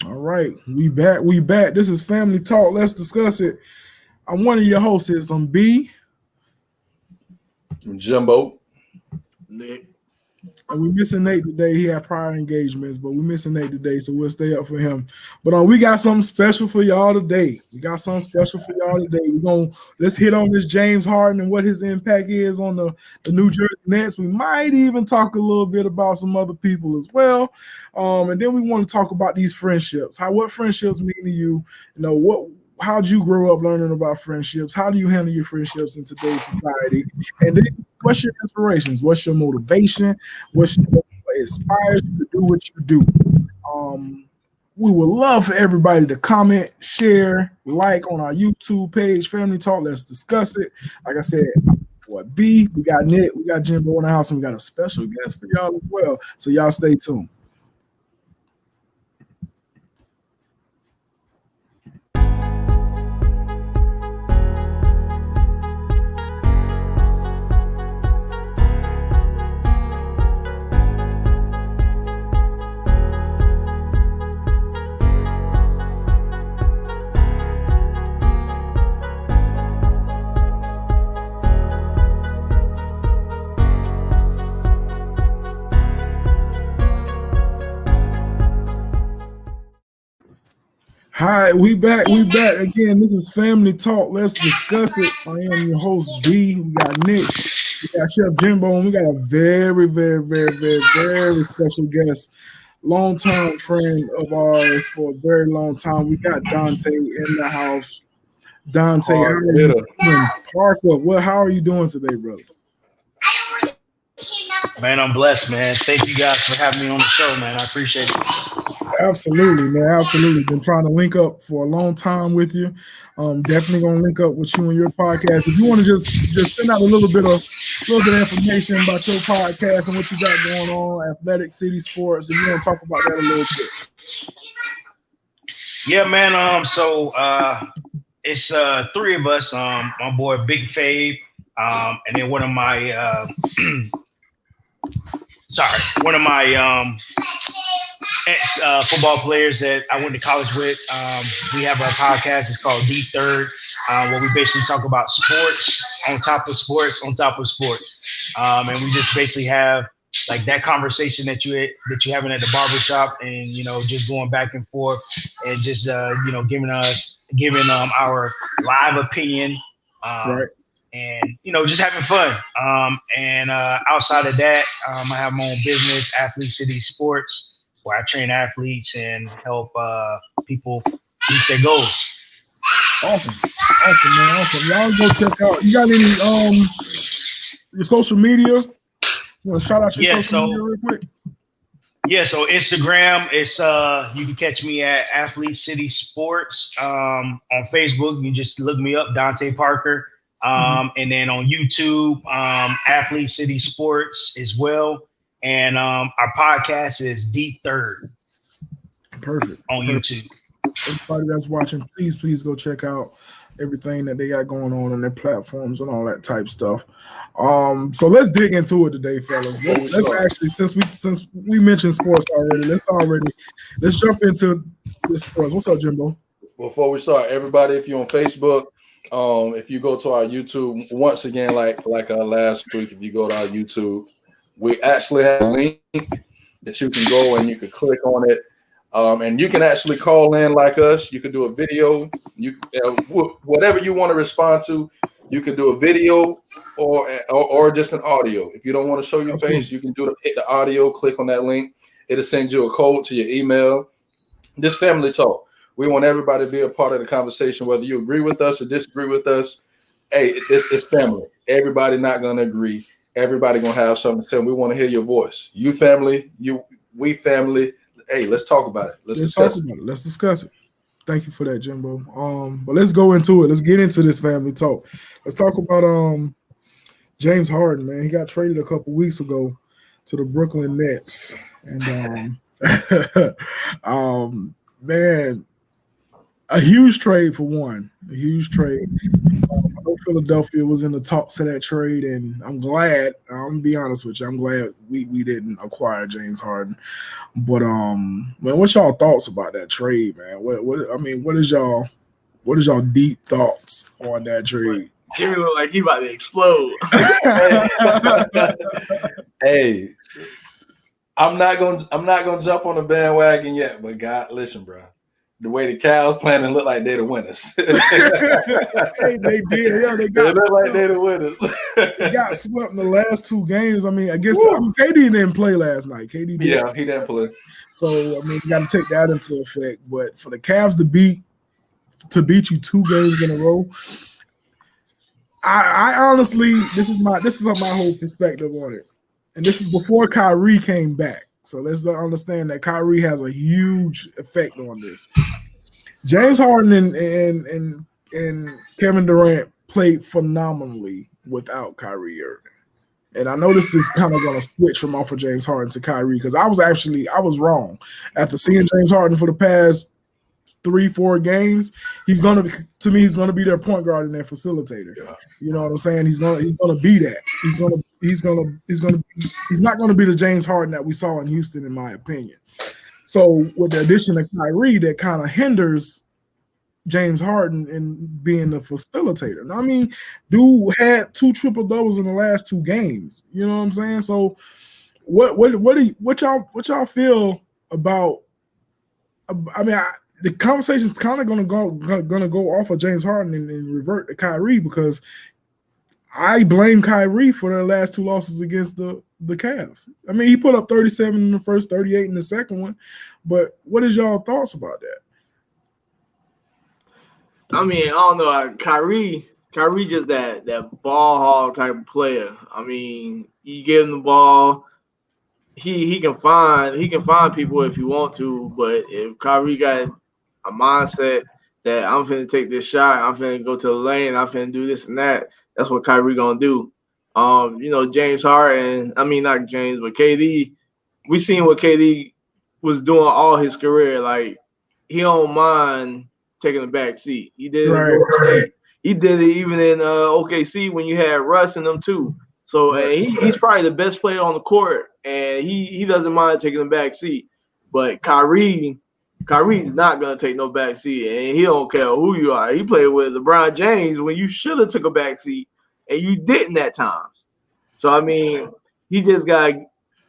All right, we back. We back. This is Family Talk. Let's discuss it. I'm one of your hosts. I'm B. Jimbo. Nick. And we missing Nate today. He had prior engagements, but we missing Nate today, so we'll stay up for him. But we got something special for y'all today. Let's hit on this James Harden and what his impact is on the New Jersey Nets. We might even talk a little bit about some other people as well. And then we want to talk about these friendships. What friendships mean to you? How'd you grow up learning about friendships? How do you handle your friendships in today's society? And then what's your inspirations? What's your motivation? What inspires you to do what you do? We would love for everybody to comment, share, like on our YouTube page, Family Talk. Let's discuss it. Like I said, B, we got Nick, we got Jimbo in the house, and we got a special guest for y'all as well. So y'all stay tuned. Hi, we back again. This is Family Talk. Let's discuss it. I am your host, B. We got Nick, we got Chef Jimbo, and we got a very, very, very, very, very special guest, longtime friend of ours for a very long time. We got Dante in the house. Dante, how are you doing? Parker, how are you doing today, brother? Man, I'm blessed, man. Thank you guys for having me on the show, man. I appreciate it. Absolutely, man. Absolutely. Been trying to link up for a long time with you. Definitely gonna link up with you on your podcast. If you want to just send out a little bit of information about your podcast and what you got going on, Athletic City Sports, and you want to talk about that a little bit. Yeah, man. So it's three of us. My boy Big Fave, and then one of my ex football players that I went to college with. We have our podcast. It's called Deep Third, where we basically talk about sports on top of sports on top of sports, and we just basically have like that conversation that you having at the barbershop, and just going back and forth, and just giving our live opinion, right. And just having fun. And outside of that, I have my own business, Athlete City Sports, where I train athletes and help people reach their goals. Awesome, man. Awesome. Y'all go check out. You got any your social media? You want to shout out your social media real quick? Yeah, so Instagram, it's you can catch me at Athlete City Sports. On Facebook, you can just look me up, Dante Parker. And then on YouTube, Athlete City Sports as well. And our podcast is Deep Third. Perfect. On YouTube. Everybody that's watching, please go check out everything that they got going on their platforms and all that type stuff. So let's dig into it today, fellas. Let's actually, since we mentioned sports already, let's jump into the sports. What's up, Jimbo? Before we start, everybody, if you're on Facebook, if you go to our YouTube, once again, like last week, if you go to our YouTube, we actually have a link that you can go and you can click on it. And you can actually call in like us. You can do a video. Whatever you want to respond to, you can do a video or just an audio. If you don't want to show your face, you can hit the audio, click on that link. It'll send you a code to your email. This Family Talk. We want everybody to be a part of the conversation, whether you agree with us or disagree with us. Hey, it's family. Everybody not going to agree. Everybody going to have something to say. We want to hear your voice. You family, we family. Hey, let's talk about it. Let's discuss it. Thank you for that, Jimbo. But let's go into it. Let's get into this Family Talk. Let's talk about James Harden, man. He got traded a couple weeks ago to the Brooklyn Nets. And man, a huge trade for one. A huge trade. I know Philadelphia was in the talks of that trade, and I'm glad. I'm gonna be honest with you. I'm glad we didn't acquire James Harden. But man, what's y'all thoughts about that trade, man? What is y'all deep thoughts on that trade? Jimmy look like he about to explode. Hey, I'm not gonna jump on the bandwagon yet, but God, listen, bro. The way the Cavs playing, it look like they're the winners. Hey, they did. Yeah, they look like they're the winners. They got swept in the last two games. I mean, I guess KD didn't play last night. KD did. Yeah, he didn't play. So I mean, you got to take that into effect. But for the Cavs to beat you 2 games in a row, I honestly, this is my whole perspective on it, and this is before Kyrie came back. So let's understand that Kyrie has a huge effect on this. James Harden and Kevin Durant played phenomenally without Kyrie Irving. And I know this is kind of going to switch from off of James Harden to Kyrie, because I was wrong. After seeing James Harden for the past 3-4 games, he's gonna be their point guard and their facilitator. Yeah. You know what I'm saying? He's gonna be that. He's not gonna be the James Harden that we saw in Houston, in my opinion. So with the addition of Kyrie, that kind of hinders James Harden in being the facilitator. Now, I mean, dude had 2 triple-doubles in the last 2 games. You know what I'm saying? So what y'all feel about? I mean, the conversation is kind of gonna go off of James Harden and revert to Kyrie, because I blame Kyrie for their last 2 losses against the Cavs. I mean, he put up 37 in the first, 38 in the second one. But what is y'all thoughts about that? I mean, I don't know. Kyrie just that ball hog type of player. I mean, you give him the ball, he can find people if you want to. But if Kyrie got a mindset that I'm finna take this shot, I'm finna go to the lane, I'm finna do this and that, that's what Kyrie gonna do. James Harden, I mean not James, but KD, we seen what KD was doing all his career. Like, he don't mind taking a back seat. He did it right. He did it even in OKC when you had Russ and them too. So he's probably the best player on the court, and he doesn't mind taking a back seat. But Kyrie's not gonna take no back seat, and he don't care who you are. He played with LeBron James when you should have took a back seat, and you didn't at times. So I mean, he just got.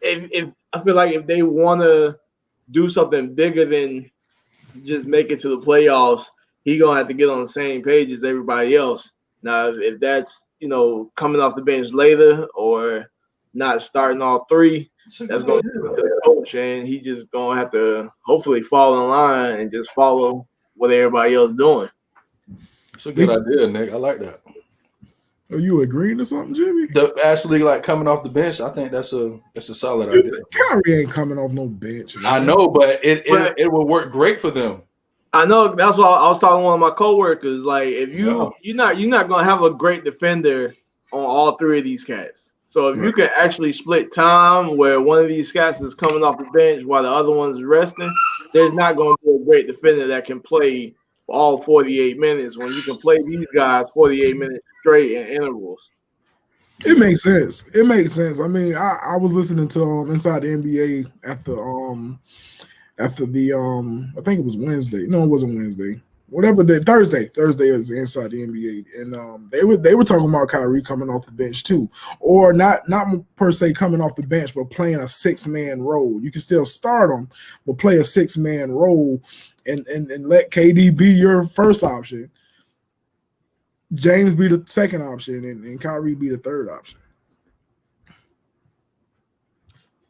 If I feel like if they want to do something bigger than just make it to the playoffs, he gonna have to get on the same page as everybody else. Now, if that's coming off the bench later or not starting all 3, that's going to be the coach, and he just gonna have to hopefully fall in line and just follow what everybody else doing. It's a good idea, Nick. I like that. Are you agreeing to something, Jimmy? Actually, like, coming off the bench, I think that's a solid idea. Kyrie ain't coming off no bench, man. I know, but it will work great for them. I know. That's why I was talking to one of my coworkers. Like, if you're not gonna have a great defender on all 3 of these cats. So if you can actually split time where one of these cats is coming off the bench while the other one's resting, there's not going to be a great defender that can play all 48 minutes when you can play these guys 48 minutes straight in intervals. It makes sense. I mean, I was listening to Inside the NBA after the I think it was Wednesday. No, it wasn't Wednesday. Whatever day, Thursday is Inside the NBA, and they were talking about Kyrie coming off the bench too, or not per se coming off the bench, but playing a 6-man role. You can still start him, but play a 6-man role, and let KD be your first option, James be the second option, and Kyrie be the third option.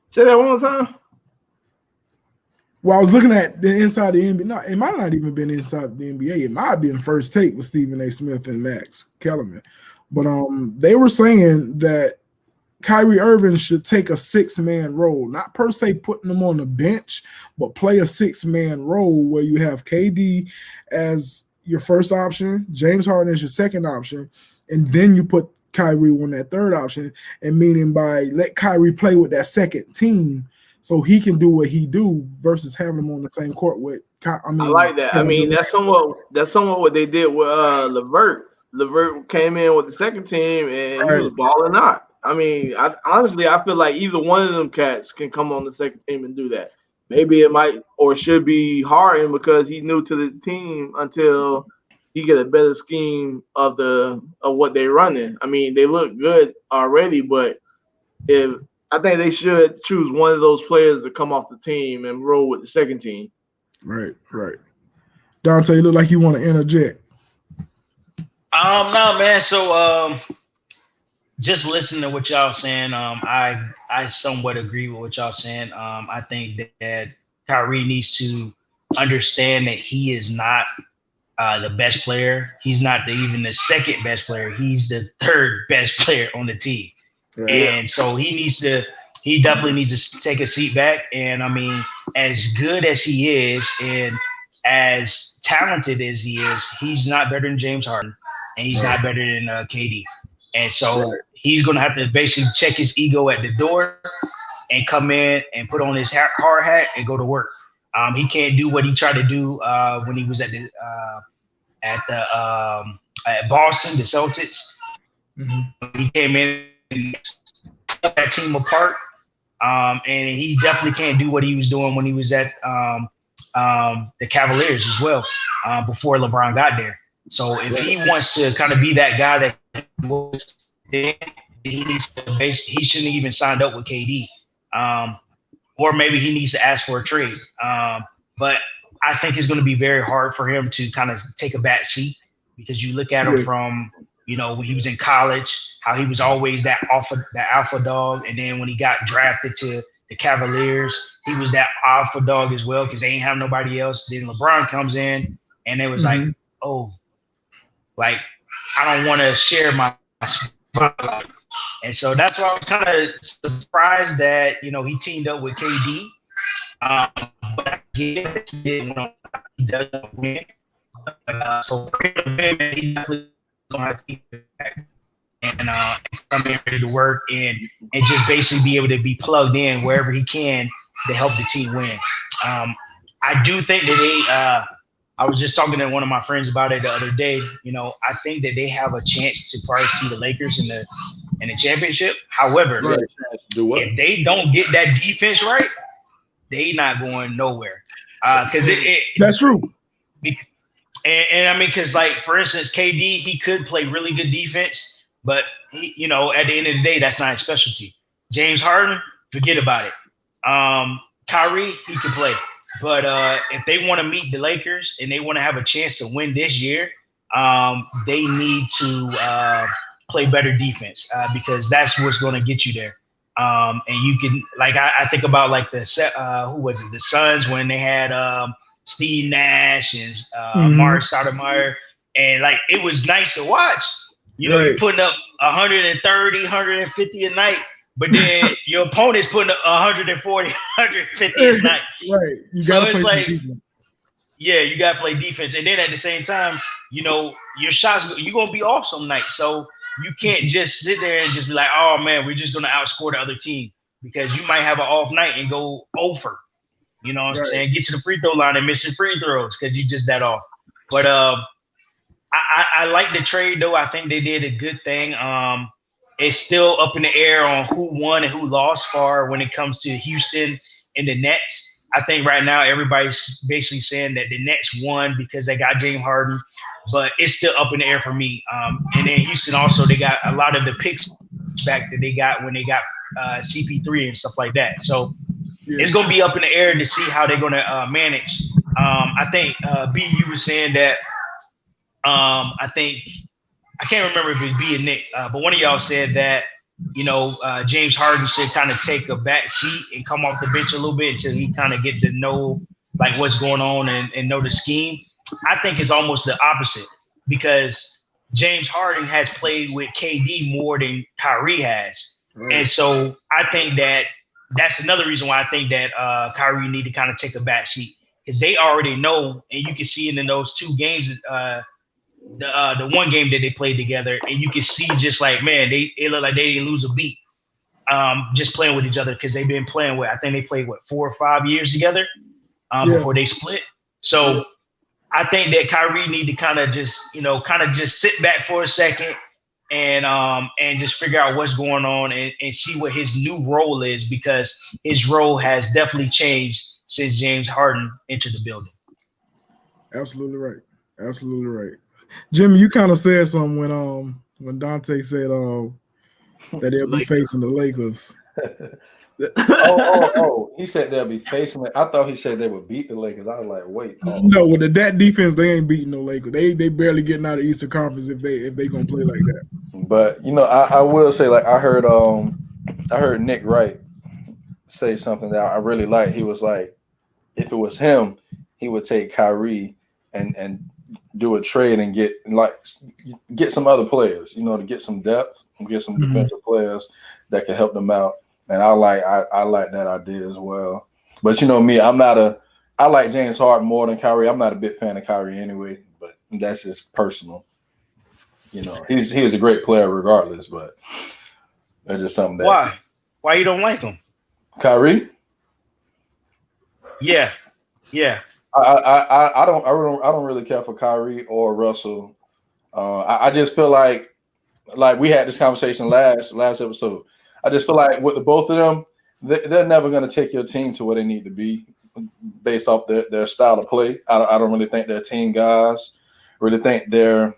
Say that one more time. Well, I was looking at the Inside the NBA. No, it might not even been Inside the NBA. It might have been First Take with Stephen A. Smith and Max Kellerman. But they were saying that Kyrie Irving should take a 6-man role, not per se putting him on the bench, but play a 6-man role where you have KD as your first option, James Harden as your second option, and then you put Kyrie on that third option, and meaning by let Kyrie play with that second team so he can do what he do versus having him on the same court with. I like that. I mean, that's somewhat what they did with Levert. Levert came in with the second team and he was balling out. I mean, honestly, I feel like either one of them cats can come on the second team and do that. Maybe it might or should be Harden because he's new to the team until he get a better scheme of what they're running. I mean, they look good already, but I think they should choose one of those players to come off the team and roll with the second team. Right. Dante, you look like you want to interject. No, man. So, just listening to what y'all saying, I somewhat agree with what y'all saying. I think that Kyrie needs to understand that he is not the best player. He's not even the second best player. He's the third best player on the team. Yeah. And so he definitely needs to take a seat back. And I mean, as good as he is and as talented as he is, he's not better than James Harden and he's not better than KD. And so he's going to have to basically check his ego at the door and come in and put on his hard hat and go to work. He can't do what he tried to do when he was at Boston, the Celtics. Mm-hmm. He came in and put that team apart. And he definitely can't do what he was doing when he was at the Cavaliers as well before LeBron got there. So if he wants to kind of be that guy that he was then, he shouldn't even signed up with KD. Or maybe he needs to ask for a trade. But I think it's going to be very hard for him to kind of take a back seat because you look at him from, when he was in college, how he was always that alpha dog. And then when he got drafted to the Cavaliers, he was that alpha dog as well because they ain't have nobody else. Then LeBron comes in and it was like, I don't want to share my spotlight. And so that's why I was kind of surprised that, he teamed up with KD. But I get it. He doesn't win. So for him, he definitely going to have to keep it back and come in ready to work and just basically be able to be plugged in wherever he can to help the team win. I do think that I was just talking to one of my friends about it the other day. I think that they have a chance to probably see the Lakers in the championship. However, if they don't get that defense right, they not going nowhere. Because that's true. And I mean, because for instance, KD, he could play really good defense, but he, at the end of the day, that's not his specialty. James Harden, forget about it. Kyrie, he can play. But if they want to meet the Lakers and they want to have a chance to win this year, they need to play better defense because that's what's going to get you there. And you can, I think about the Suns when they had Steve Nash and Mark Stoudemire, and it was nice to watch. You're putting up 130, 150 a night. But then your opponent's putting up 140, 150 a night. Right. You gotta play defense. Yeah, you gotta play defense. And then at the same time, your shots, you're gonna be off some nights. So you can't just sit there and just be like, oh man, we're just gonna outscore the other team. Because you might have an off night and go over. You know what I'm saying? Get to the free throw line and miss your free throws because you just that off. But I like the trade though. I think they did a good thing. It's still up in the air on who won and who lost for when it comes to Houston and the Nets. I think right now everybody's basically saying that the Nets won because they got James Harden, but it's still up in the air for me. And then Houston also, they got a lot of the picks back that they got when they got CP3 and stuff like that. So it's going to be up in the air to see how they're going to manage. I think, B, you were saying that I can't remember if it's B and Nick, but one of y'all said that, James Harden should kind of take a back seat and come off the bench a little bit until he kind of get to know what's going on and know the scheme. I think it's almost the opposite because James Harden has played with KD more than Kyrie has. Right. And so I think that's another reason why I think that Kyrie need to kind of take a back seat because they already know, and you can see it in those two games, the one game that they played together, and you can see just man, it looked like they didn't lose a beat. just playing with each other because they've been playing with. I think they played 4 or 5 years together before they split. So I think that Kyrie need to kind of just sit back for a second and just figure out what's going on and see what his new role is, because his role has definitely changed since James Harden entered the building. Absolutely right. Absolutely right. Jimmy, you kind of said something when Dante said that they'll be facing the Lakers. He said they'll be facing it. I thought he said they would beat the Lakers. I was like, wait. No, with that defense, they ain't beating no Lakers. They barely getting out of the Eastern Conference if they gonna play like that. But I will say, like, I heard Nick Wright say something that I really liked. He was like, if it was him, he would take Kyrie and do a trade and get some other players, to get some depth and get some defensive players that can help them out. And I like that idea as well. But me, I like James Harden more than Kyrie. I'm not a big fan of Kyrie anyway, but that's just personal. He's a great player regardless, but that's just something that. Why you don't like him? Kyrie? Yeah. I don't really care for Kyrie or Russell. I just feel like we had this conversation last episode. I just feel like with the both of them, they're never going to take your team to where they need to be based off their style of play. I don't really think they're team guys. I really think they're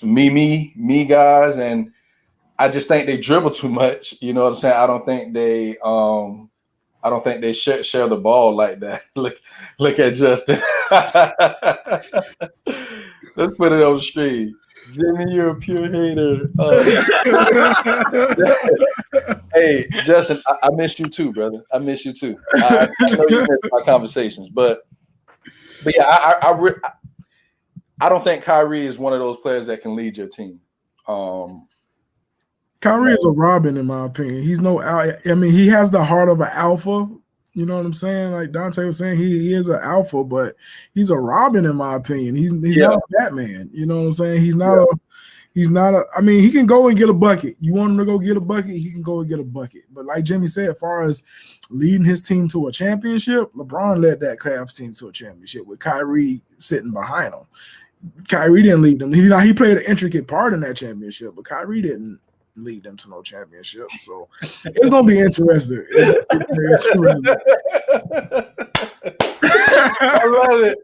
me guys, and I just think they dribble too much. You know what I'm saying? I don't think they share the ball like that. Look at Justin. Let's put it on the screen. Jimmy, you're a pure hater. Hey, Justin, I miss you too, brother. I miss you too. I know you miss my conversations, but yeah, I don't think Kyrie is one of those players that can lead your team. Kyrie is a Robin, in my opinion. He's he has the heart of an alpha. You know what I'm saying? Like Dante was saying, he is an alpha, but he's a Robin, in my opinion. He's not a Batman. You know what I'm saying? He's not I mean, he can go and get a bucket. You want him to go get a bucket, he can go and get a bucket. But like Jimmy said, as far as leading his team to a championship, LeBron led that Cavs team to a championship with Kyrie sitting behind him. Kyrie didn't lead them. He played an intricate part in that championship, but Kyrie didn't lead them to no championship. So it's gonna be interesting. I love it.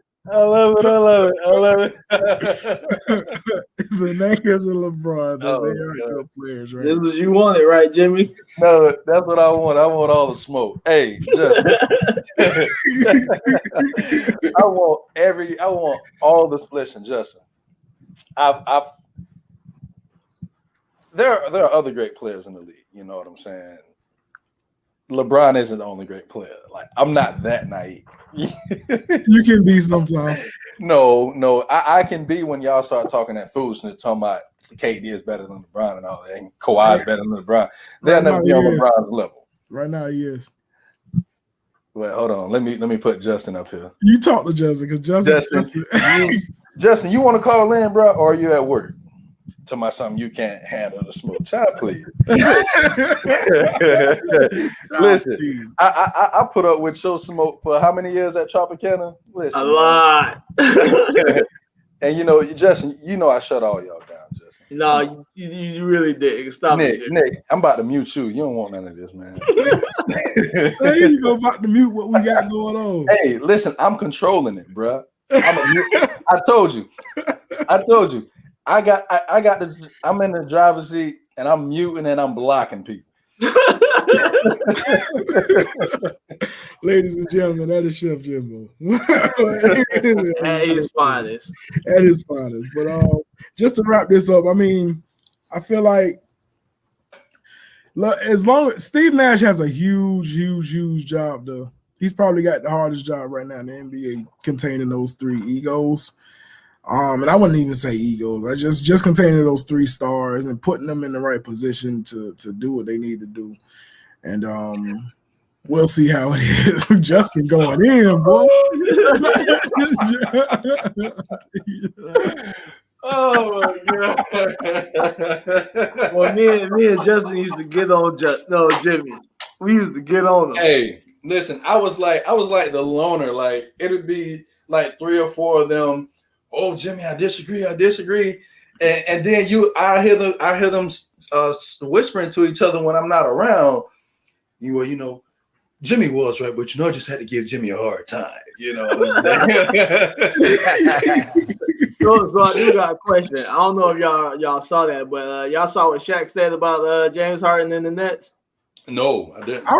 The Lakers and LeBron, they are good players, right? This is what you wanted, right, Jimmy? No, that's what I want. I want all the smoke. Hey, Justin. I want all the splits. And Justin, there are other great players in the league. You know what I'm saying? LeBron isn't the only great player. Like, I'm not that naive. You can be sometimes. No, I can be when y'all start talking that foolishness, talking about KD is better than LeBron and all that, and Kawhi is better than LeBron. They'll never be on LeBron's level. Right now, he is. Well, hold on. Let me put Justin up here. You talk to Justin, because Justin, you want to call in, bro, or are you at work? To my something you can't handle the smoke. Child, please. Listen, I put up with your smoke for how many years at Tropicana? Listen, a lot. And Justin, I shut all y'all down, Justin. No, you really did. Stop Nick, I'm about to mute you. You don't want none of this, man. Hey, you about to mute what we got going on. Hey, listen, I'm controlling it, bro. I told you. I'm in the driver's seat and I'm muting and I'm blocking people. Ladies and gentlemen, that is Chef Jimbo. At his finest. At his finest. But just to wrap this up, I mean, I feel like as long as Steve Nash has a huge job, though. He's probably got the hardest job right now in the NBA, containing those three egos. And I wouldn't even say egos. I just containing those three stars and putting them in the right position to do what they need to do. And we'll see how it is. Justin going in, boy. Oh my god. Well, me and Justin used to get on Jimmy. We used to get on him. Hey, listen, I was like the loner. Like it'd be like 3 or 4 of them. Oh, Jimmy, I disagree. And then I hear them whispering to each other when I'm not around. You know, Jimmy was right, but I just had to give Jimmy a hard time. You know what I'm saying? So I do got a question. I don't know if y'all saw that, but y'all saw what Shaq said about James Harden and the Nets. No, I didn't. I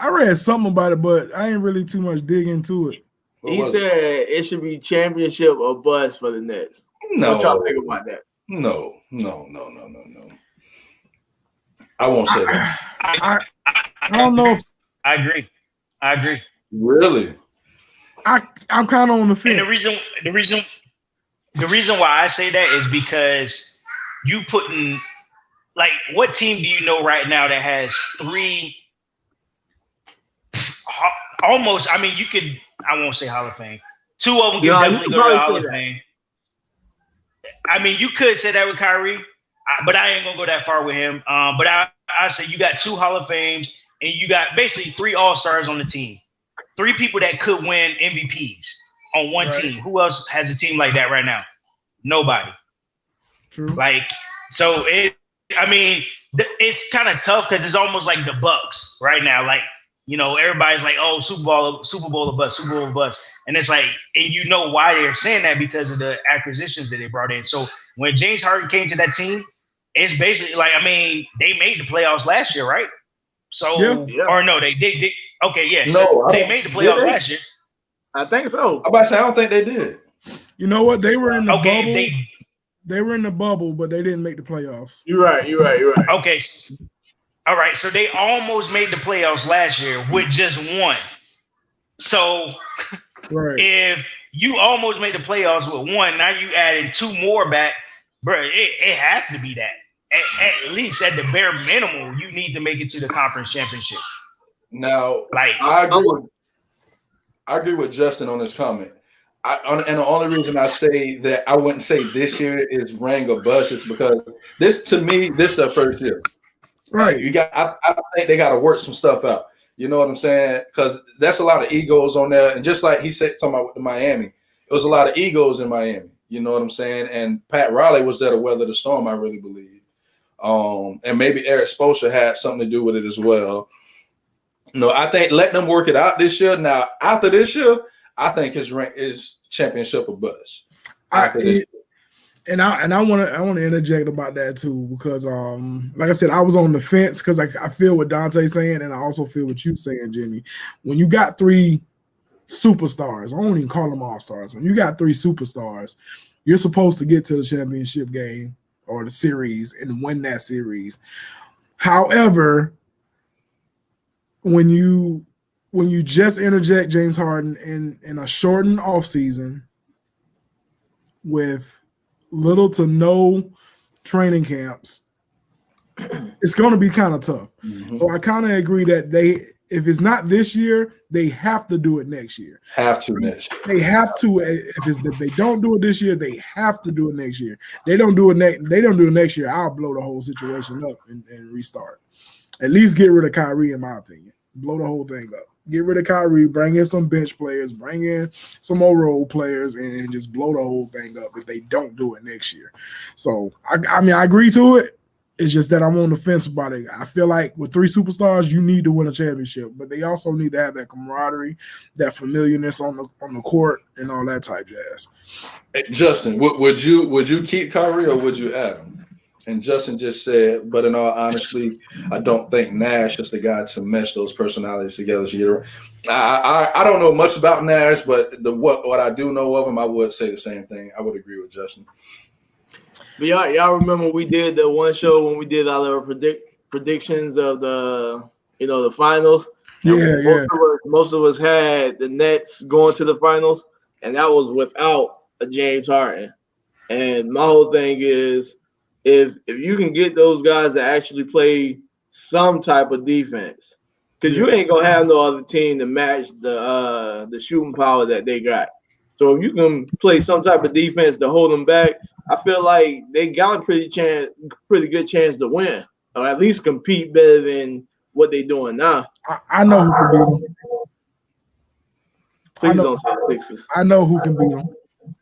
read something about it, but I ain't really too much dig into it. He said it should be championship or bust for the Nets. No. What y'all think about that? No. I won't say that. I don't know. I agree. Really? I'm kind of on the fence. And the reason why I say that is because you putting, like, what team do you know right now that has 3 almost? I mean, I won't say Hall of Fame. 2 of them can definitely go to the Hall of Fame. I mean, you could say that with Kyrie, but I ain't gonna go that far with him. But I say you got 2 Hall of Fames, and you got basically 3 All-Stars on the team. 3 people that could win MVPs on one team. Who else has a team like that right now? Nobody. True. Like, so it's kind of tough because it's almost like the Bucks right now. Like, you know, everybody's like, oh, Super Bowl or bust. And it's like, and you know why they're saying that, because of the acquisitions that they brought in. So when James Harden came to that team, it's basically like, I mean, they made the playoffs last year, right? So, or no, they did. Okay, yeah. No, so they made the playoffs last year. I think so. I'm about to say, I don't think they did. You know what? They were in the bubble. They were in the bubble, but they didn't make the playoffs. You're right. Okay. All right. So they almost made the playoffs last year with just 1. So if you almost made the playoffs with 1, now you added 2 more back, bro, it has to be that. At least at the bare minimum, you need to make it to the conference championship. Now, like, I agree with Justin on this comment. And the only reason I say that I wouldn't say this year is ring or bust is because this is their first year. Right. I think they got to work some stuff out. You know what I'm saying? Because that's a lot of egos on there. And just like he said, talking about with Miami, it was a lot of egos in Miami. You know what I'm saying? And Pat Riley was there to weather the storm, I really believe. And maybe Eric Spoelstra had something to do with it as well. No, I think let them work it out this year. Now, after this year, I think his rank is championship or bust. I want to interject about that too, because like I said, I was on the fence because I feel what Dante's saying, and I also feel what you're saying, Jimmy. When you got 3 superstars, I don't even call them all-stars. When you got 3 superstars, you're supposed to get to the championship game or the series and win that series. However, when you just interject James Harden in a shortened offseason with little to no training camps, it's going to be kind of tough. Mm-hmm. So I kind of agree that if it's not this year, they have to do it next year. Have to next year. They have to. If they don't do it this year, they have to do it next year. They don't do it next year, I'll blow the whole situation up and restart. At least get rid of Kyrie, in my opinion. Blow the whole thing up. Get rid of Kyrie, bring in some bench players, bring in some more role players, and just blow the whole thing up if they don't do it next year. So, I mean, I agree to it. It's just that I'm on the fence about it. I feel like with 3 superstars, you need to win a championship, but they also need to have that camaraderie, that familiarness on the court, and all that type jazz. Hey, Justin, would you keep Kyrie or would you add him? And Justin just said, but in all honesty, I don't think Nash is the guy to mesh those personalities together. I don't know much about Nash, but what I do know of him, I would say the same thing. I would agree with Justin. But y'all remember we did the one show when we did our predictions of the finals. Yeah. Most of us had the Nets going to the finals, and that was without a James Harden. And my whole thing is, if you can get those guys to actually play some type of defense, because you ain't gonna have no other team to match the shooting power that they got. So if you can play some type of defense to hold them back, I feel like they got a pretty good chance to win, or at least compete better than what they're doing now. I know who can beat them. Please don't say the Sixers. I know who can beat them.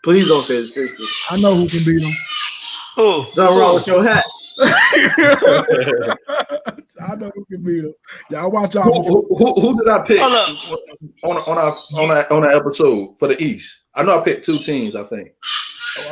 Please don't say the Sixers. I know who can beat them. Who? Something wrong with your hat. I know who can beat them. Y'all watch out. Who did I pick Hold on that episode for the East? I know I picked 2 teams. I think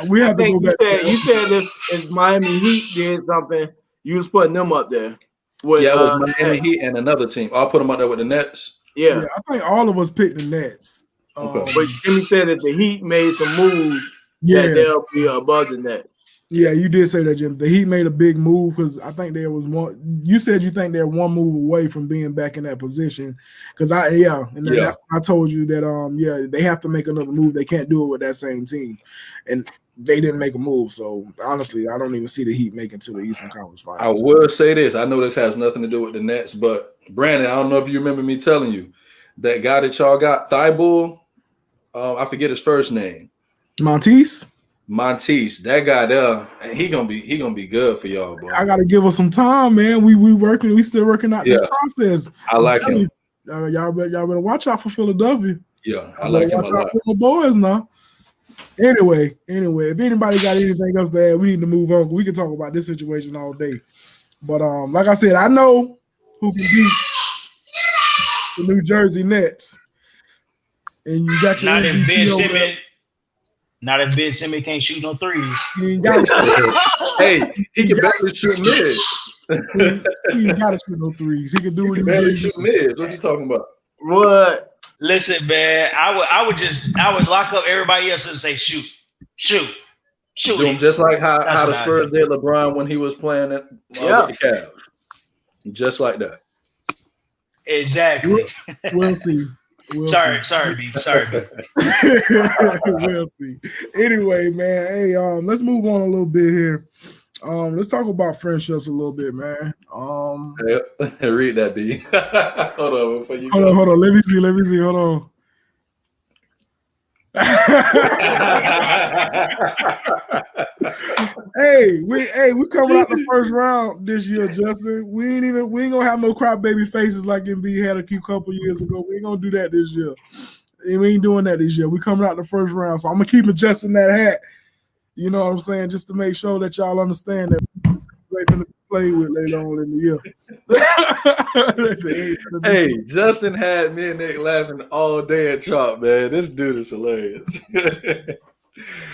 We have to go back. You said if Miami Heat did something, you was putting them up there. With, it was Miami Heat and another team. I'll put them up there with the Nets. Yeah, I think all of us picked the Nets. Okay. But Jimmy said that the Heat made some moves that they'll be above the Nets. Yeah, you did say that, Jim. The Heat made a big move because I think there was one. You said you think they're one move away from being back in that position. Because that's what I told you that they have to make another move. They can't do it with that same team, and they didn't make a move. So honestly, I don't even see the Heat making to the Eastern Conference Finals. I will say this. I know this has nothing to do with the Nets, but Brandon, I don't know if you remember me telling you that guy that y'all got, Thibault. I forget his first name. Monteith, that guy there, he gonna be good for y'all, boy. I gotta give us some time, man. We still working out this process. I like him. Y'all better watch out for Philadelphia. Yeah, I like him a lot. For my boys now. Anyway, if anybody got anything else to add, we need to move on. We can talk about this situation all day. But like I said, I know who can beat the New Jersey Nets. And you got your Not if Ben Simmons can't shoot no threes. He ain't got to Hey, he can barely shoot mid. He ain't got to shoot no threes. He can do what he barely shoot mid. What you talking about? What? Listen, man, I would lock up everybody else and say shoot. Do him just like how the Spurs did LeBron when he was playing with the Cavs. Just like that. Exactly. We'll see. Sorry, B. We'll see. Anyway, man. Hey, let's move on a little bit here. Let's talk about friendships a little bit, man. Read that, B. Hold on before you go. Hold on. Let me see. Hold on. Hey, we coming out the first round this year, Justin. We ain't gonna have no crybaby faces like Embiid had a couple years ago. We ain't gonna do that this year. We ain't doing that this year. We coming out the first round, so I'm gonna keep adjusting that hat. You know what I'm saying? Just to make sure that y'all understand that they finna play with later on in the year. Hey, Justin had me and Nick laughing all day at Chop, man. This dude is hilarious. Here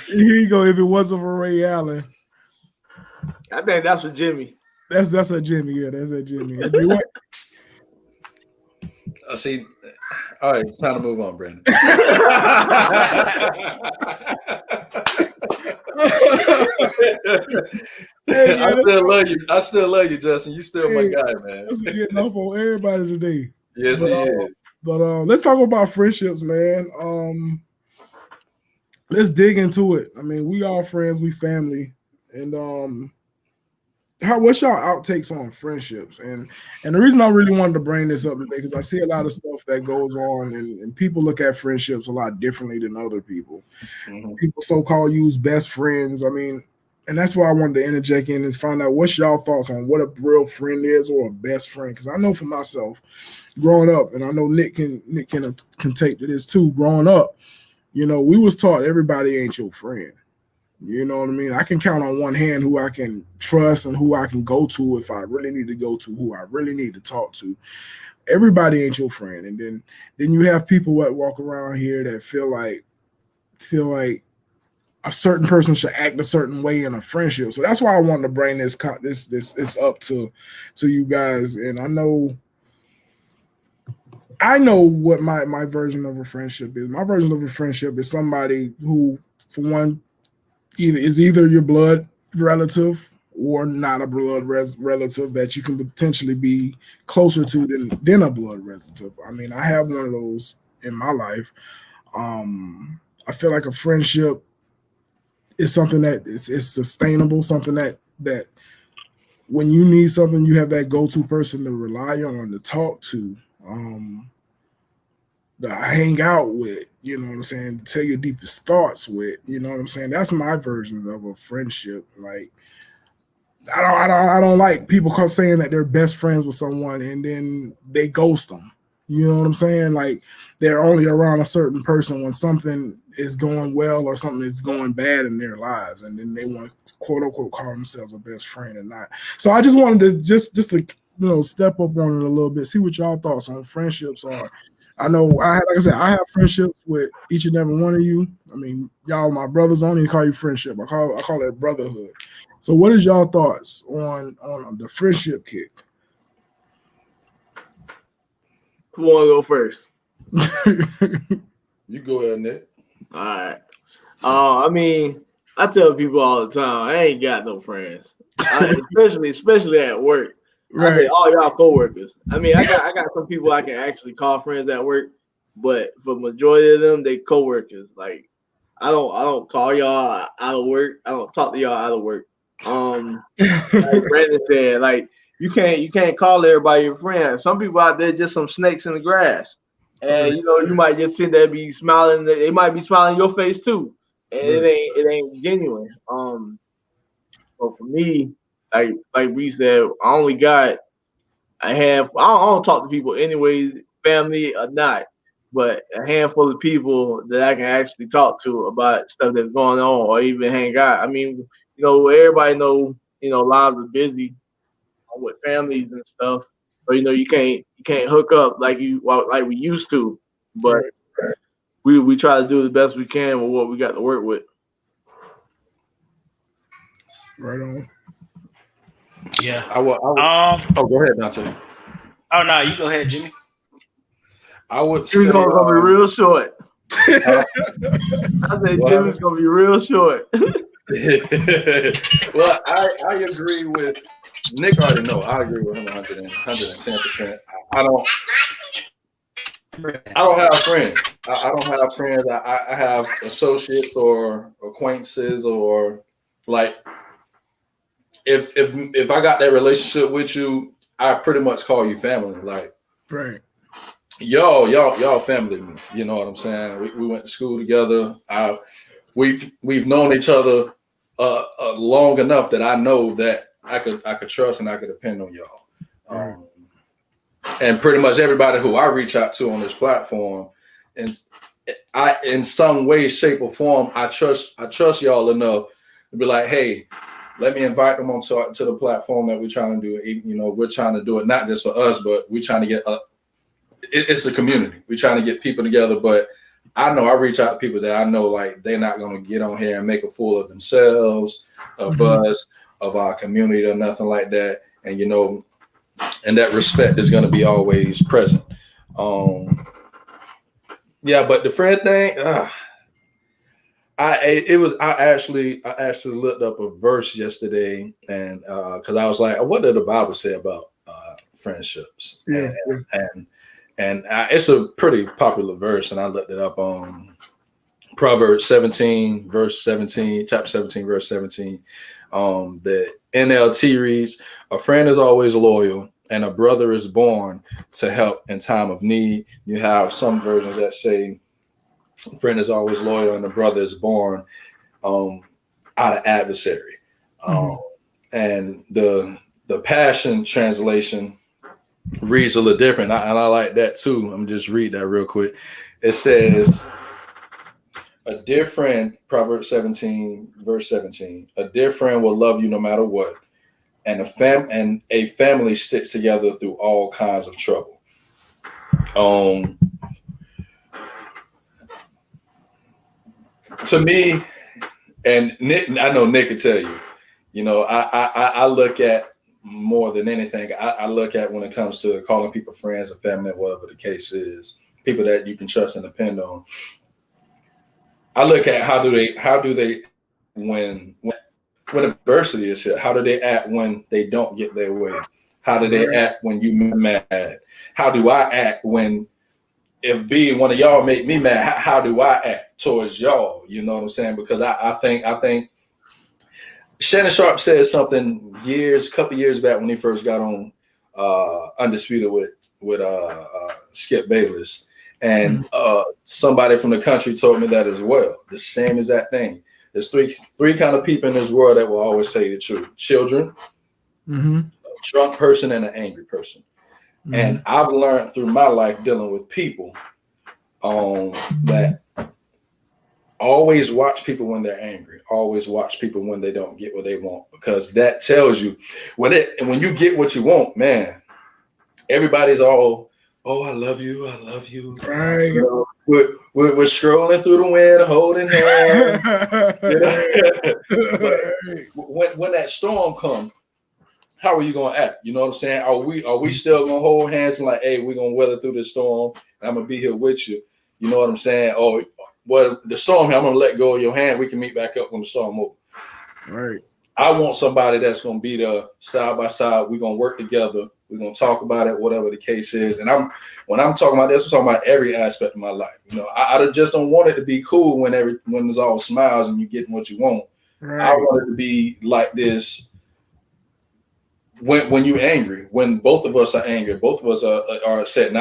you go. If it wasn't for Ray Allen. I think that's for Jimmy. That's a Jimmy. Yeah, that's a Jimmy. See, all right, time to move on, Brandon. Hey, I still love you, Justin. You still my guy, man. This is getting off on everybody today. Yes, he is. But let's talk about friendships, man. Let's dig into it. I mean, we all friends, we family, and what's y'all outtakes on friendships? And the reason I really wanted to bring this up today because I see a lot of stuff that goes on, and people look at friendships a lot differently than other people. Mm-hmm. People so-called use best friends. I mean, and that's why I wanted to interject in and find out what's y'all thoughts on what a real friend is or a best friend. Because I know for myself, growing up, and I know Nick can take to this too. Growing up, you know, we was taught everybody ain't your friend. You know what I mean? I can count on one hand who I can trust and who I can go to if I really need to go to, who I really need to talk to. Everybody ain't your friend. And then you have people that walk around here that feel like a certain person should act a certain way in a friendship. So that's why I wanted to bring this up to you guys. And I know what my version of a friendship is. My version of a friendship is somebody who, for one, either your blood relative or not a blood relative that you can potentially be closer to than a blood relative. I mean, I have one of those in my life. I feel like a friendship is something that is sustainable, something that when you need something, you have that go-to person to rely on, to talk to. I hang out with, you know what I'm saying, tell your deepest thoughts with, you know what I'm saying. That's my version of a friendship. Like, I don't like people saying that they're best friends with someone and then they ghost them. You know what I'm saying? Like, they're only around a certain person when something is going well or something is going bad in their lives, and then they want to quote unquote call themselves a best friend and not. So I just wanted to just to step up on it a little bit, see what y'all thoughts on friendships are. I know like I said, I have friendships with each and every one of you. I mean, y'all my brothers. I don't even call you friendship. I call it brotherhood. So what is y'all thoughts on the friendship kick? Who want to go first? You go ahead, Nick. All right. I mean, I tell people all the time, I ain't got no friends, especially at work. Right. I say, all y'all coworkers. I mean, I got some people I can actually call friends at work, but for majority of them, they coworkers. Like, I don't call y'all out of work. I don't talk to y'all out of work. Like Brandon said, like you can't call everybody your friend. Some people out there just some snakes in the grass, and you might just sit there be smiling. They might be smiling in your face too, and it ain't genuine. But for me, like we said, I only got a handful. I don't talk to people anyways, family or not, but a handful of people that I can actually talk to about stuff that's going on or even hang out. I mean, everybody know, lives are busy with families and stuff. So, you can't hook up like we used to. But we try to do the best we can with what we got to work with. Right on. Yeah. I will. Oh, go ahead, Dante. Oh no, you go ahead, Jimmy. I would say gonna be real short. I said Jimmy's gonna be real short. Well, I agree with Nick. Already know. I agree with him 110%. I don't have friends. I don't have friends. I have associates or acquaintances, or like if I got that relationship with you, I pretty much call you family. Like, right. Y'all family to me. You know what I'm saying? We went to school together. We've known each other long enough that I know that I could trust and I could depend on y'all. Right. And pretty much everybody who I reach out to on this platform, and I in some way, shape, or form, I trust y'all enough to be like, hey, let me invite them onto the platform that we're trying to do. We're trying to do it not just for us, but we're trying to get it's a community. We're trying to get people together, but I know I reach out to people that I know like they're not going to get on here and make a fool of themselves, a buzz of our community or nothing like that. And and that respect is going to be always present. Yeah, but the friend thing, I actually looked up a verse yesterday, and because I was like, what did the Bible say about friendships? Yeah. And it's a pretty popular verse, and I looked it up on Proverbs 17, verse 17, chapter 17, verse 17. The NLT reads, "A friend is always loyal, and a brother is born to help in time of need." You have some versions that say, "A friend is always loyal, and a brother is born out of adversary." And the Passion Translation reads a little different, and I like that too. I'm just read that real quick. It says, a dear friend, Proverbs 17, verse 17, a dear friend will love you no matter what, and a family sticks together through all kinds of trouble. To me, and Nick, I know Nick can tell you, I look at more than anything, I look at when it comes to calling people friends or family, whatever the case is, people that you can trust and depend on. I look at how do they when adversity is here, how do they act when they don't get their way? How do they act when you mad? How do I act when if one of y'all make me mad? How do I act towards y'all? You know what I'm saying? Because I think Shannon Sharp said something a couple years back when he first got on Undisputed with Skip Bayless, And somebody from the country told me that as well. The same exact thing. There's three kind of people in this world that will always tell you the truth: children, a drunk person, and an angry person. And I've learned through my life dealing with people that always watch people when they're angry. Always watch people when they don't get what they want, because that tells you when you get what you want, man. Everybody's all, "Oh, I love you, I love you." Right. You know, we're scrolling through the wind, holding hands. You know? But when that storm comes, how are you gonna act? You know what I'm saying? Are we still gonna hold hands and like, hey, we're gonna weather through this storm and I'm gonna be here with you? You know what I'm saying? Or well, the storm here, I'm gonna let go of your hand. We can meet back up when the storm over. Right. I want somebody that's gonna be there side by side. We're gonna work together. We're gonna talk about it, whatever the case is. And when I'm talking about this, I'm talking about every aspect of my life. You know, I just don't want it to be cool when it's all smiles and you getting what you want. Right. I want it to be like this. When you're angry, when both of us are angry, both of us are upset,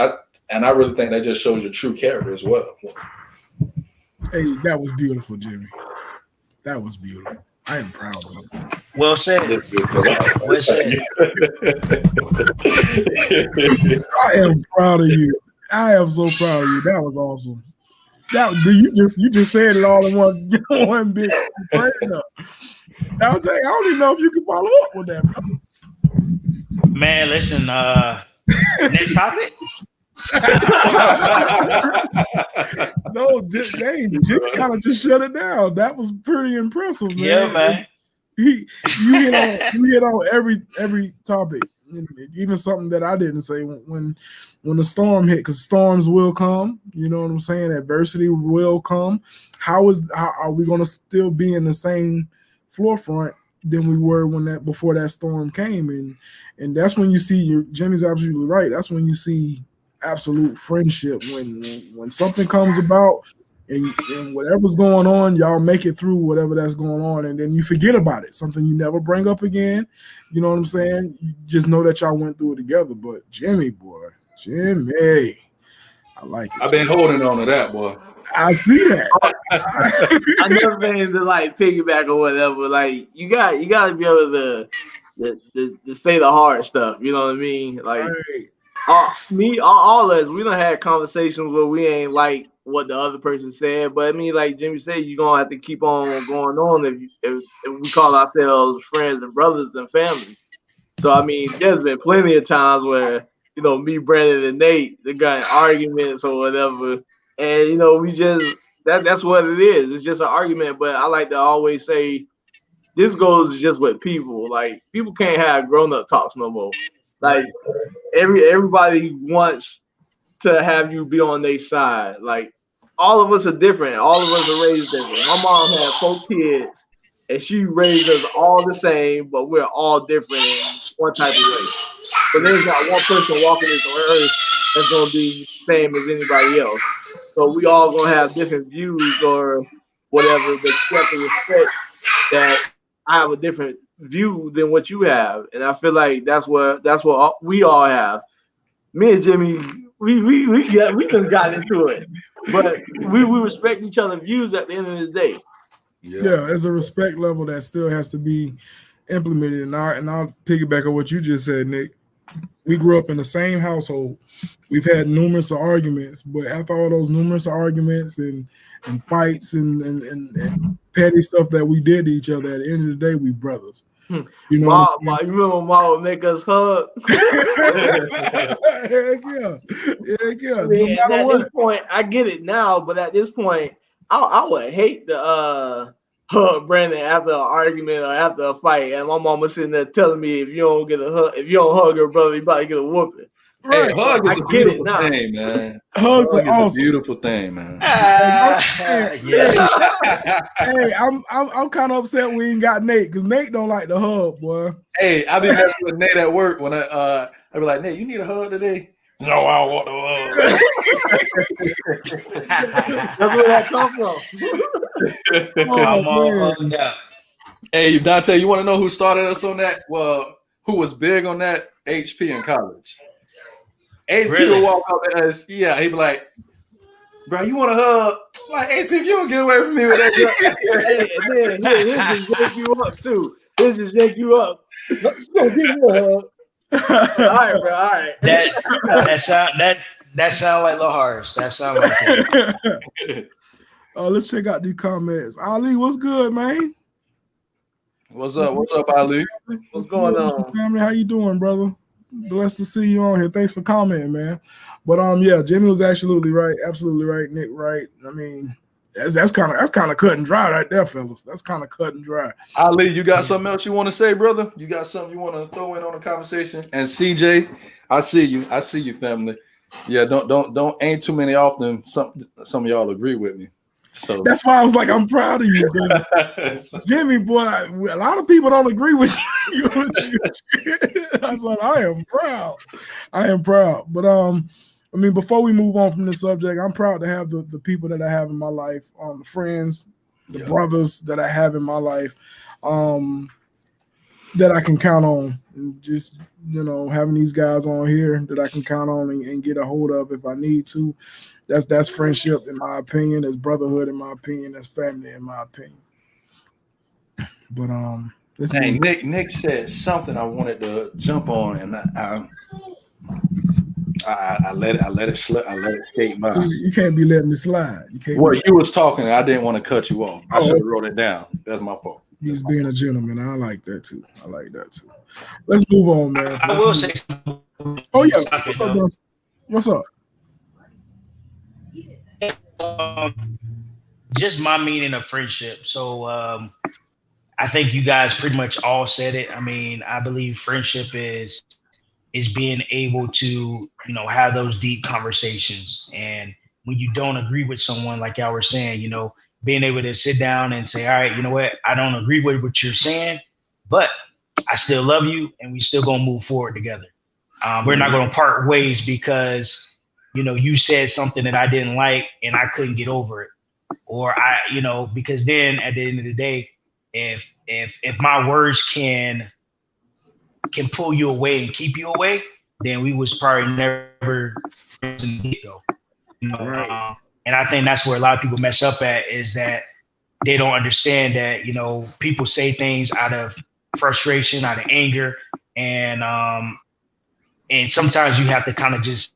and I really think that just shows your true character as well. Hey, that was beautiful, Jimmy. That was beautiful. I am proud of you. Well said. Well said. I am proud of you. I am so proud of you. That was awesome. You just said it all in one big prayer. I don't even know if you can follow up with that, bro. Man, listen, next topic. No, Jimmy kind of just shut it down. That was pretty impressive, man. Yeah, man. You hit on every topic, even something that I didn't say when the storm hit, because storms will come. You know what I'm saying? Adversity will come. How are we going to still be in the same forefront than we were before that storm came? And that's when you see Jimmy's absolutely right. That's when you see absolute friendship, when something comes about and whatever's going on, y'all make it through whatever that's going on, and then you forget about it. Something you never bring up again. You know what I'm saying? You just know that y'all went through it together. But Jimmy, I like it. I've been holding on to that, boy. I see that. I never been to like piggyback or whatever. Like you got to be able to say the hard stuff. You know what I mean? Like all of us, we done had conversations where we ain't like what the other person said. But I mean, like Jimmy said, you're gonna have to keep on going on if we call ourselves friends and brothers and family. So I mean, there's been plenty of times where me, Brandon, and Nate, they got in arguments or whatever. And we just that's what it is. It's just an argument. But I like to always say this goes just with people. Like people can't have grown-up talks no more. Like everybody wants to have you be on their side. Like all of us are different. All of us are raised different. My mom had 4 kids and she raised us all the same, but we're all different in one type of way. But there's not one person walking this earth that's gonna be the same as anybody else. So we all gonna have different views or whatever, but you have to respect that I have a different view than what you have. And I feel like that's what we all have. Me and Jimmy, we done got into it. But we respect each other's views at the end of the day. Yeah, there's a respect level that still has to be implemented. And I'll piggyback on what you just said, Nick. We grew up in the same household. We've had numerous arguments, but after all those numerous arguments and fights and petty stuff that we did to each other, at the end of the day, we brothers. You know, you remember Mom would make us hug? Heck yeah. I mean, no matter what. This point, I get it now, but at this point, I would hate to hug Brandon after an argument or after a fight, and my mama sitting there telling me if you don't hug your brother, you about to get a whooping. Right. Hey, hug is a beautiful thing, man. Hugs are awesome. A beautiful thing, man. Hey, I'm kind of upset we ain't got Nate because Nate don't like the hug, boy. Hey, I be messing with Nate at work when I be like, Nate, you need a hug today? No, I don't want no hug. That's where that come from. Hey, Dante, you want to know who started us on that? Well, who was big on that? HP in college. HP would walk up to us. Yeah, he'd be like, bro, you want a hug? Like, hey, if you don't get away from me with that. Hey, and then he'll just yank you up too. He'll just yank you up. No, give me a hug. All right, bro. All right. That sound like Lahars. That sound like it. Let's check out these comments. Ali, what's good, man? What's up? What's up, Ali? What's going on? Family, how you doing, brother? Blessed to see you on here. Thanks for commenting, man. But yeah, Jimmy was absolutely right. Absolutely right, Nick. Right. I mean, that's kind of cut and dry right there, fellas. That's kind of cut and dry. Ali, you got something else you want to say, brother? You got something you want to throw in on the conversation? And CJ, I see you, family. Yeah, don't ain't too many often. Some of y'all agree with me. So that's why I was like, I'm proud of you, Jimmy, boy. A lot of people don't agree with you. I was like, I am proud. But I mean, before we move on from this subject, I'm proud to have the people that I have in my life, the friends, the brothers that I have in my life, that I can count on. And just, having these guys on here that I can count on and get a hold of if I need to. That's friendship in my opinion. That's brotherhood in my opinion. That's family in my opinion. But hey, Nick said something I wanted to jump on, and I let it slip. I let it skate by. You can't be letting it slide. You was talking, and I didn't want to cut you off. I should have wrote it down. That's my fault. He's being a gentleman. I like that too. Let's move on, man. I will say something. Oh yeah. What's up? Just my meaning of friendship. So I think you guys pretty much all said it. I mean, I believe friendship is being able to, have those deep conversations. And when you don't agree with someone, like y'all were saying, being able to sit down and say, all right, you know what? I don't agree with what you're saying, but I still love you and we still going to move forward together. We're not going to part ways because, you said something that I didn't like and I couldn't get over it. Or because then at the end of the day, if my words can pull you away and keep you away, then we was probably never in the get-go. Right. And I think that's where a lot of people mess up at, is that they don't understand that, people say things out of frustration, out of anger. And sometimes you have to kind of just,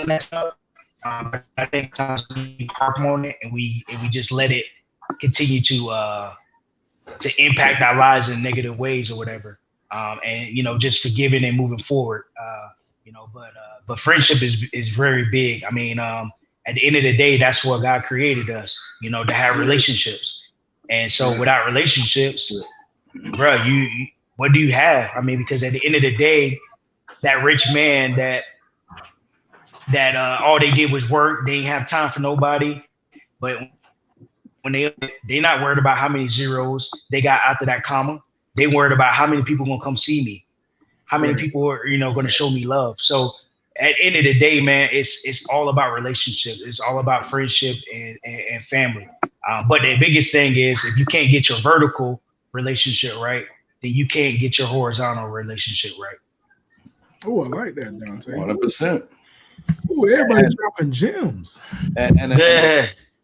mess up. I think sometimes we harp on it and we just let it continue to impact our lives in negative ways or whatever. And just forgiving and moving forward. But friendship is very big. I mean, at the end of the day, that's what God created us, to have relationships. And so without relationships, bro, what do you have? I mean, because at the end of the day, that rich man that all they did was work, they didn't have time for nobody. But when they're not worried about how many zeros they got after that comma, they worried about how many people gonna come see me, how many people are going to show me love. So at the end of the day, man, it's all about relationships. It's all about friendship and family. But the biggest thing is, if you can't get your vertical relationship right, then you can't get your horizontal relationship right. Oh, I like that, Dante. 100%. Oh, everybody dropping gems. And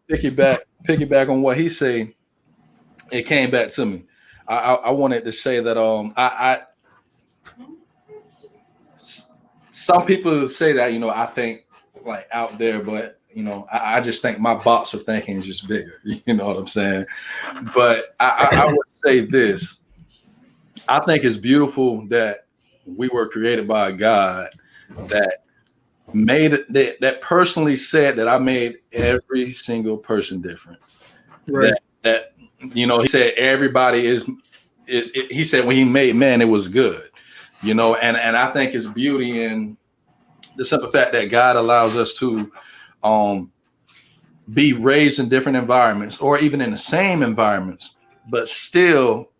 piggyback on what he said. It came back to me. I wanted to say that some people say that, I think like out there, but I just think my box of thinking is just bigger. You know what I'm saying? But I would say this. I think it's beautiful that we were created by a God that made it, that personally said that I made every single person different. Right. That he said everybody is he said when he made man, it was good. And I think it's beauty in the simple fact that God allows us to be raised in different environments, or even in the same environments, but still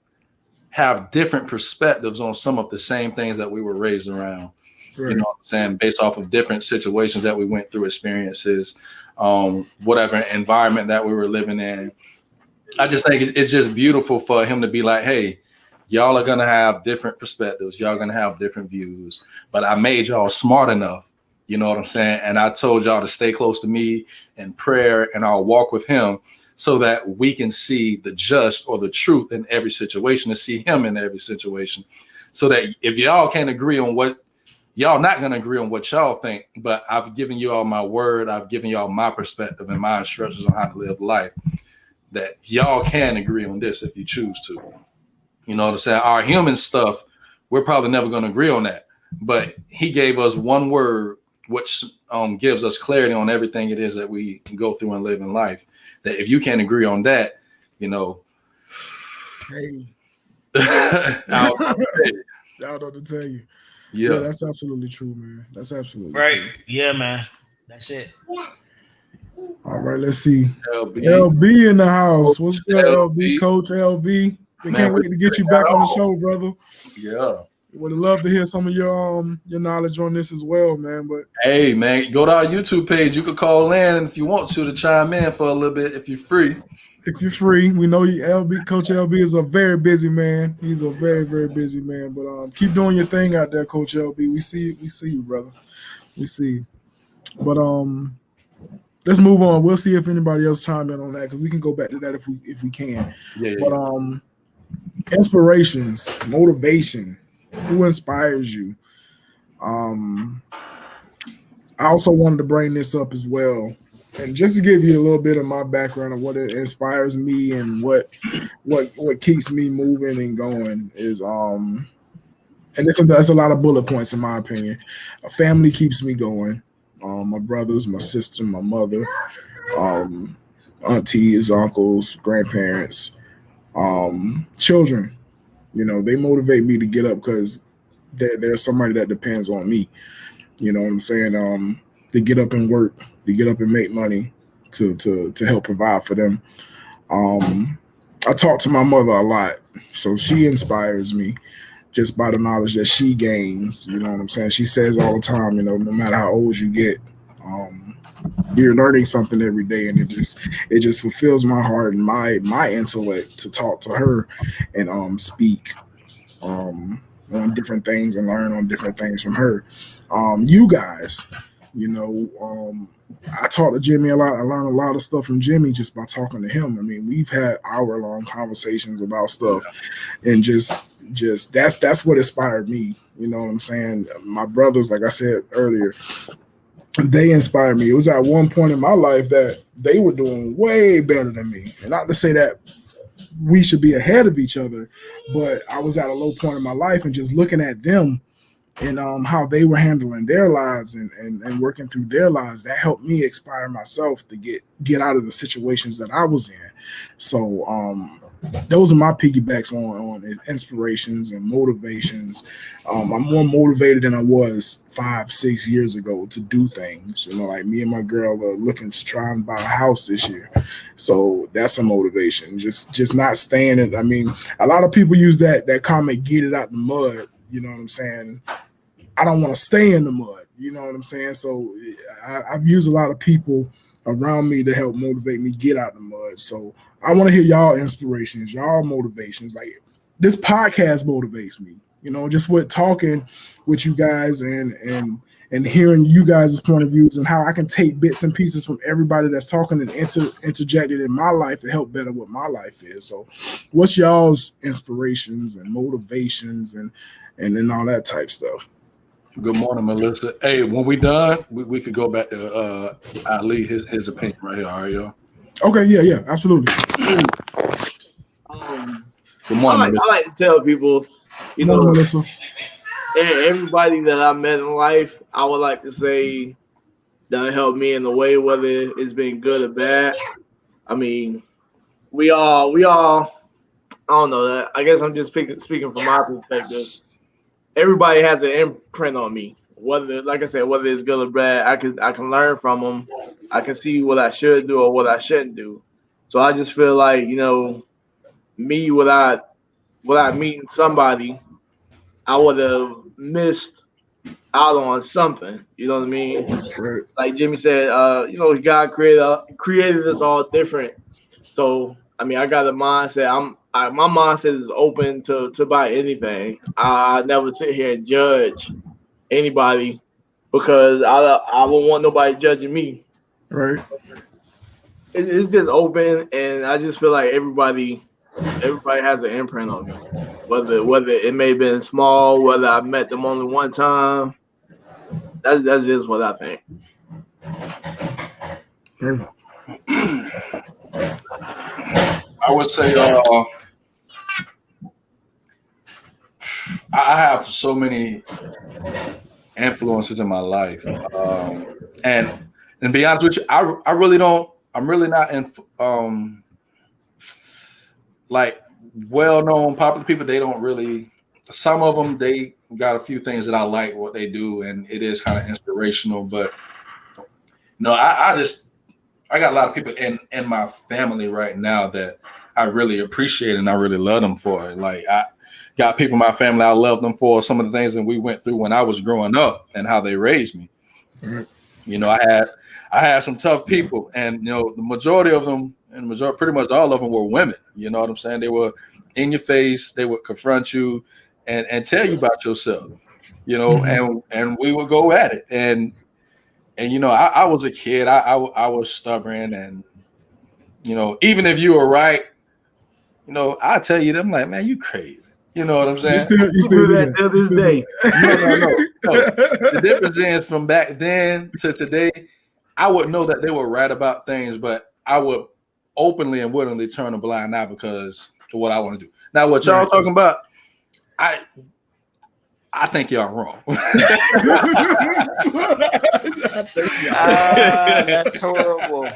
have different perspectives on some of the same things that we were raised around. Right. You know what I'm saying? Based off of different situations that we went through, experiences, whatever environment that we were living in. I just think it's just beautiful for him to be like, hey, y'all are going to have different perspectives. Y'all going to have different views, but I made y'all smart enough You know what I'm saying? And I told y'all to stay close to me in prayer, and I'll walk with him so that we can see the just or the truth in every situation, and see him in every situation. So that if y'all can't agree on what y'all not going to agree on what y'all think, but I've given you all my word. I've given y'all my perspective and my instructions on how to live life, that y'all can agree on this if you choose to. You know what I'm saying? Our human stuff, we're probably never going to agree on that. But he gave us one word, which gives us clarity on everything it is that we go through and live in life. That if you can't agree on that, you know, Hey. I don't know to tell you. Yeah, that's absolutely true, man. That's absolutely Right. true. Yeah, man. That's it. All right, let's see. LB. LB in the house. What's good, LB? LB. Coach LB. We Man, can't wait to get you back on the show, brother. Yeah. Would love to hear some of your knowledge on this as well, man. But hey, man, go to our YouTube page. You could call in if you want to chime in for a little bit if you're free. If you're free, we know you, LB. Coach LB is a very busy man. He's a very, very busy man. But keep doing your thing out there, Coach LB. We see you, brother. We see you. But let's move on. We'll see if anybody else chime in on that, because we can go back to that if we can. Yeah. But inspirations, motivation, who inspires you? I also wanted to bring this up as well, and just to give you a little bit of my background of what it inspires me and what keeps me moving and going is and that's a lot of bullet points in my opinion. A family keeps me going. My brothers, my sister, my mother, aunties, uncles, grandparents, children. You know, they motivate me to get up because there's somebody that depends on me. You know what I'm saying? To get up and work, to get up and make money, to help provide for them. I talk to my mother a lot, so she inspires me just by the knowledge that she gains. You know what I'm saying? She says all the time, you know, no matter how old you get, you're learning something every day, and it just fulfills my heart and my intellect to talk to her and speak on different things and learn on different things from her. You guys, you know, I talk to Jimmy a lot. I learn a lot of stuff from Jimmy just by talking to him. I mean, we've had hour-long conversations about stuff, and just that's what inspired me. You know what I'm saying? My brothers, like I said earlier, they inspired me. It was at one point in my life that they were doing way better than me, and not to say that we should be ahead of each other, but I was at a low point in my life, and just looking at them and how they were handling their lives and working through their lives, that helped me inspire myself to get out of the situations that I was in. So those are my piggybacks on inspirations and motivations. I'm more motivated than I was 5-6 years ago to do things. You know, like me and my girl are looking to try and buy a house this year. So that's a motivation. Just not staying in. I mean, a lot of people use that comment, get it out the mud. You know what I'm saying? I don't want to stay in the mud. You know what I'm saying? So I've used a lot of people around me to help motivate me get out the mud. So I want to hear y'all inspirations, y'all motivations. Like, this podcast motivates me. You know, just with talking with you guys and hearing you guys' point of views and how I can take bits and pieces from everybody that's talking and interject it in my life to help better what my life is. So what's y'all's inspirations and motivations and all that type stuff? Good morning, Melissa. Hey, when we done, we could go back to Ali, his opinion right here. All right, y'all. Okay, yeah, absolutely. Good morning, I like to tell people, you know, Melissa. Everybody that I met in life, I would like to say that helped me in a way, whether it's been good or bad. I mean, we all, I don't know that. I guess I'm just speaking from my perspective. Everybody has an imprint on me. Whether, like I said, whether it's good or bad, I can learn from them. I can see what I should do or what I shouldn't do. So I just feel like, you know, me without meeting somebody, I would have missed out on something. You know what I mean? Right. Like Jimmy said, you know, God created us all different. So I mean, I got a mindset. My mindset is open to buy anything. I never sit here and judge anybody because I won't want nobody judging me. Right. It's just open, and I just feel like everybody has an imprint on me. Whether it may have been small, whether I met them only one time, that's just what I think. Perfect. I would say I have so many influences in my life, and to be honest with you, I really don't. I'm really not in like well-known popular people. They don't really. Some of them they got a few things that I like what they do, and it is kind of inspirational. But no, I got a lot of people in my family right now that I really appreciate and I really love them for it. Like I got people in my family I love them for some of the things that we went through when I was growing up and how they raised me. Right. You know, I had some tough people, and you know, the majority of them, and pretty much all of them were women. You know what I'm saying? They were in your face. They would confront you and tell you about yourself. You know, and we would go at it. And you know, I was a kid. I was stubborn, and you know, even if you were right, you know, I tell you, I'm like, man, you crazy. You know what I'm saying? You still do that till this day. No. The difference is from back then to today, I would know that they were right about things, but I would openly and willingly turn a blind eye because of what I want to do. Now, what y'all talking about, I think y'all wrong. That's horrible.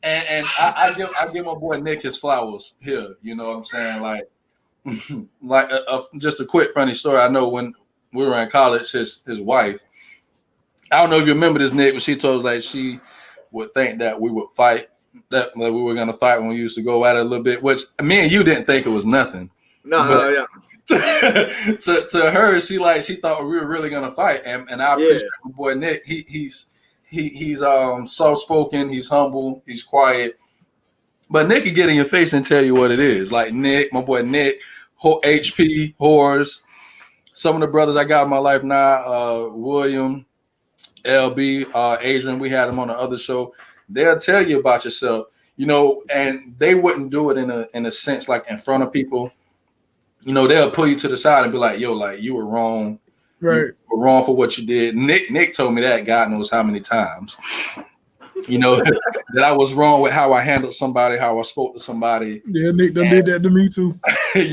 And I give my boy Nick his flowers here. You know what I'm saying? Like just a quick funny story. I know when we were in college, his wife. I don't know if you remember this, Nick, but she told us like she would think that we would fight, that we were gonna fight when we used to go at it a little bit, which me and you didn't think it was nothing. Yeah. To her, she thought we were really gonna fight, and I appreciate my boy Nick. He's soft spoken, he's humble, he's quiet. But Nick can get in your face and tell you what it is. Like Nick, my boy Nick, HP, Horace, some of the brothers I got in my life now, William, LB, Adrian, we had him on the other show. They'll tell you about yourself, you know, and they wouldn't do it in a sense like in front of people. You know, they'll pull you to the side and be like, yo, like you were wrong. Right. You were wrong for what you did. Nick told me that God knows how many times. You know, that I was wrong with how I handled somebody, how I spoke to somebody. Yeah, Nick done did that to me too. And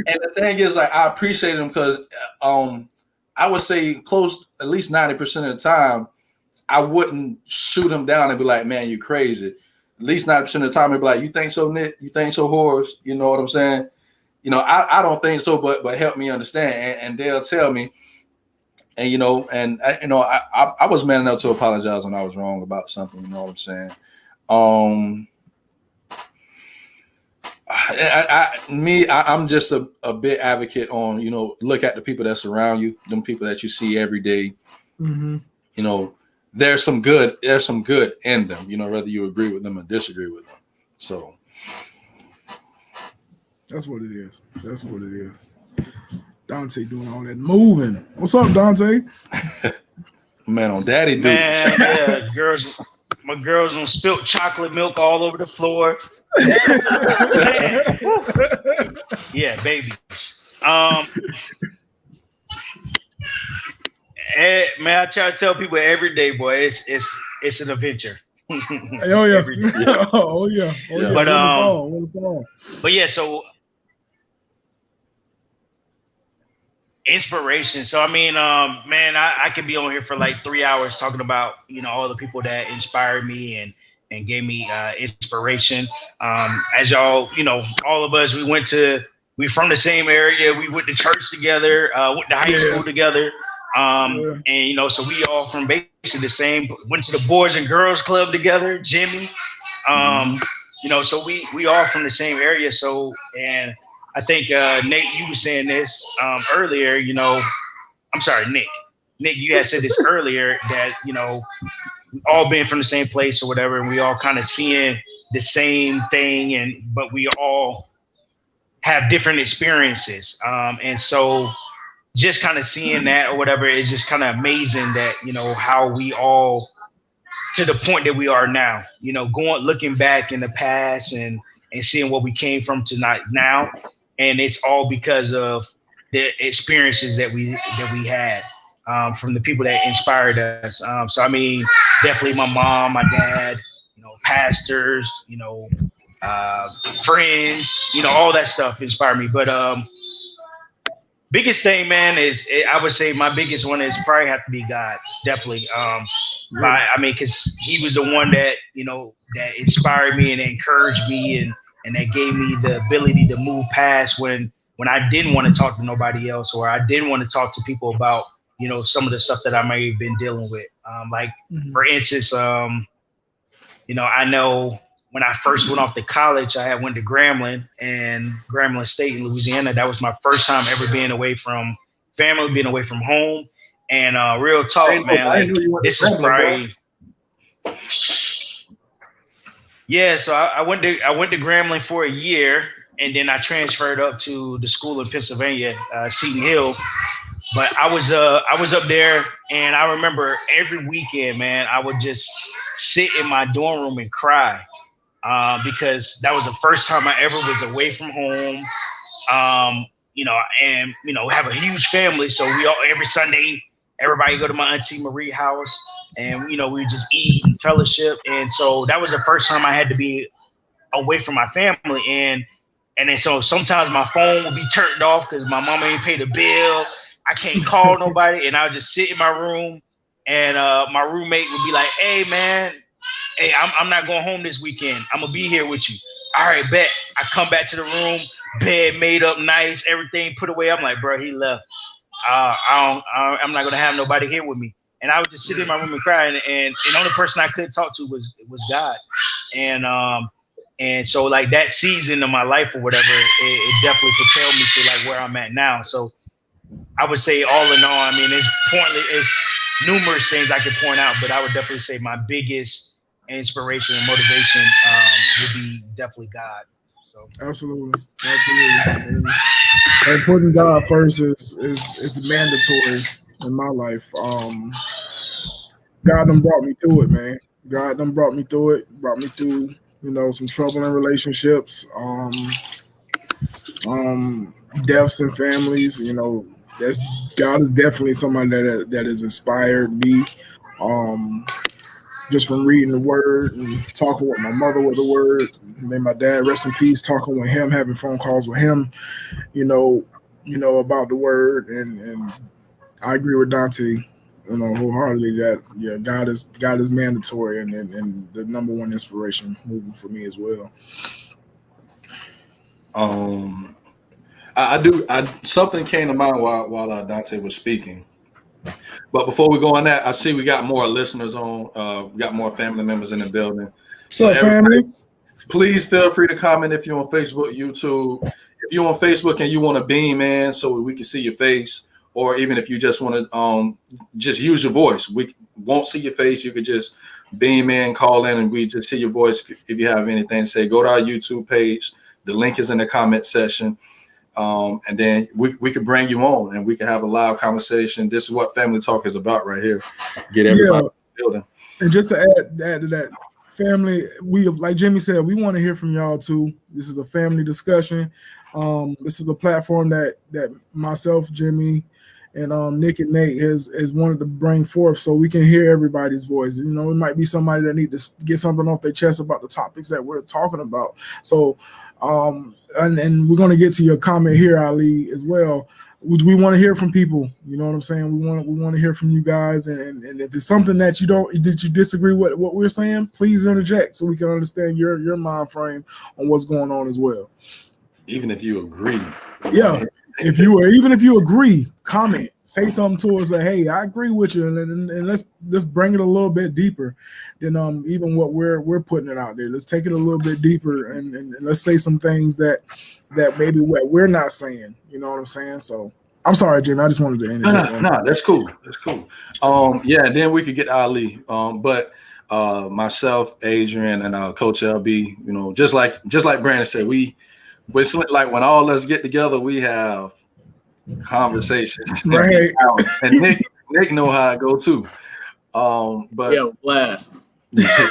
the thing is, like, I appreciate him because I would say close at least 90% of the time, I wouldn't shoot him down and be like, man, you crazy. At least 90% of the time, I'd be like, you think so, Nick? You think so, Horace? You know what I'm saying? You know, I don't think so, but help me understand. And they'll tell me. And, you know, I was man enough to apologize when I was wrong about something. You know what I'm saying? I'm just a big advocate on, you know, look at the people that surround you, them people that you see every day. Mm-hmm. You know, there's some good in them, you know, whether you agree with them or disagree with them. So that's what it is. That's what it is. Dante doing all that moving. What's up, Dante? Man, on daddy duty. Man, yeah, my girls on spilt chocolate milk all over the floor. Yeah, babies. Man, I try to tell people every day, boy, it's an adventure. Oh yeah. Oh yeah. But yeah, so inspiration. So I mean, man, I could be on here for like 3 hours talking about, you know, all the people that inspired me and gave me inspiration. As y'all, you know, all of us, we from the same area. We went to church together, went to high school together. And you know, so we all from basically the same, went to the Boys and Girls Club together, Jimmy. You know, so we all from the same area. So, and I think Nate, you were saying this earlier, you know, I'm sorry, Nick, you had said this earlier that, you know, we all been from the same place or whatever, and we all kind of seeing the same thing, but we all have different experiences. And so just kind of seeing that or whatever is just kind of amazing that, how we all to the point that we are now, looking back in the past and seeing what we came from to now. And it's all because of the experiences that we had from the people that inspired us. So, I mean, definitely my mom, my dad, pastors, friends, all that stuff inspired me. But biggest thing, man, I would say my biggest one is probably have to be God, definitely. Because he was the one that that inspired me and encouraged me and that gave me the ability to move past when I didn't want to talk to nobody else, or I didn't want to talk to people about some of the stuff that I may have been dealing with. For instance, I know when I first went off to college, I had went to Grambling State in Louisiana. That was my first time ever being away from family, being away from home. And real talk, man, this is probably. Yeah, so I went to Grambling for a year, and then I transferred up to the school in Pennsylvania, Seton Hill. But I was up there, and I remember every weekend, man, I would just sit in my dorm room and cry. Because that was the first time I ever was away from home, and have a huge family. So we all every Sunday, everybody go to my Auntie Marie house, and we just eat and fellowship. And so that was the first time I had to be away from my family. And then so sometimes my phone would be turned off because my mama ain't paid a bill. I can't call nobody, and I would just sit in my room, and my roommate would be like, "Hey, man. Hey, I'm not going home this weekend. I'm gonna be here with you." All right, bet. I come back to the room, bed made up nice, everything put away. I'm like, bro, he left. I'm not gonna have nobody here with me. And I would just sit in my room and cry. And the only person I could talk to was God. And so like that season of my life or whatever, it definitely propelled me to like where I'm at now. So I would say all in all, I mean, it's numerous things I could point out, but I would definitely say my biggest inspiration and motivation would be definitely God. So absolutely. And putting God first is mandatory in my life. God done brought me through it, man. God done brought me through it. Brought me through, some troubling relationships, deaths in families. God is definitely somebody that has inspired me. Just from reading the word and talking with my mother with the word, may my dad rest in peace, talking with him, having phone calls with him, about the word. And I agree with Dante, wholeheartedly that God is mandatory and the number one inspiration moving for me as well. Something came to mind while Dante was speaking. But before we go on that, I see we got more listeners on. We got more family members in the building. So family, please feel free to comment if you're on Facebook, YouTube. If you're on Facebook and you want to beam in so we can see your face, or even if you just want to just use your voice, we won't see your face. You could just beam in, call in, and we just see your voice. If you have anything to say, go to our YouTube page. The link is in the comment section. And then we could bring you on and we can have a live conversation. This is what Family Talk is about right here. Get everybody in the building. And just to add to that, family, we, like Jimmy said, we want to hear from y'all too. This is a family discussion. This is a platform that myself, Jimmy, and Nick and Nate has wanted to bring forth so we can hear everybody's voice. It might be somebody that need to get something off their chest about the topics that we're talking about. So and we're going to get to your comment here, Ali, as well. We want to hear from people. You know what I'm saying? We want to hear from you guys. And if it's something that you disagree with what we're saying, please interject so we can understand your mind frame on what's going on as well. Even if you agree. Yeah. Even if you agree, comment, say something to us like, hey, I agree with you, and let's bring it a little bit deeper than even what we're putting it out there. Let's take it a little bit deeper and let's say some things that maybe what we're not saying. You know what I'm saying? So I'm sorry, Jimmy. I just wanted to end it. No, that's cool. That's cool. And then we could get Ali. But myself, Adrian, and Coach LB, just like Brandon said, we But it's like when all of us get together, we have conversations. Right. And Nick know how it go too. But Yeah, blast. yeah.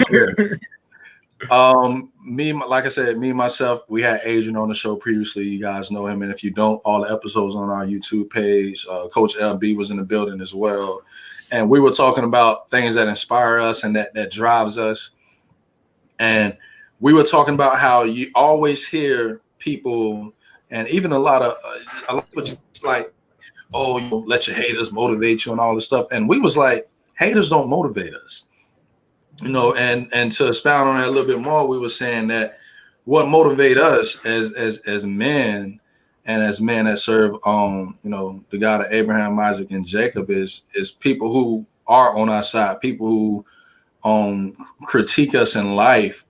Like I said, me and myself, we had Adrian on the show previously. You guys know him, and if you don't, all the episodes on our YouTube page. Coach LB was in the building as well, and we were talking about things that inspire us and that drives us. And we were talking about how you always hear people, and even a lot of people just like, oh, you let your haters motivate you and all this stuff. And we was like, haters don't motivate us. And to expound on that a little bit more, we were saying that what motivate us as men and as men that serve the God of Abraham, Isaac, and Jacob is people who are on our side, people who critique us in life,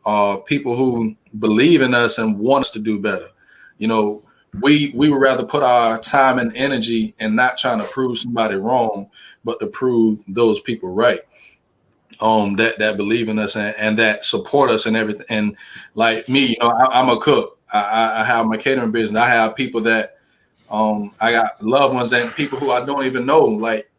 people who believe in us and want us to do better. We would rather put our time and energy in not trying to prove somebody wrong, but to prove those people right. That believe in us and that support us and everything. And like me, I'm a cook. I have my catering business. I have people that I got loved ones and people who I don't even know. Like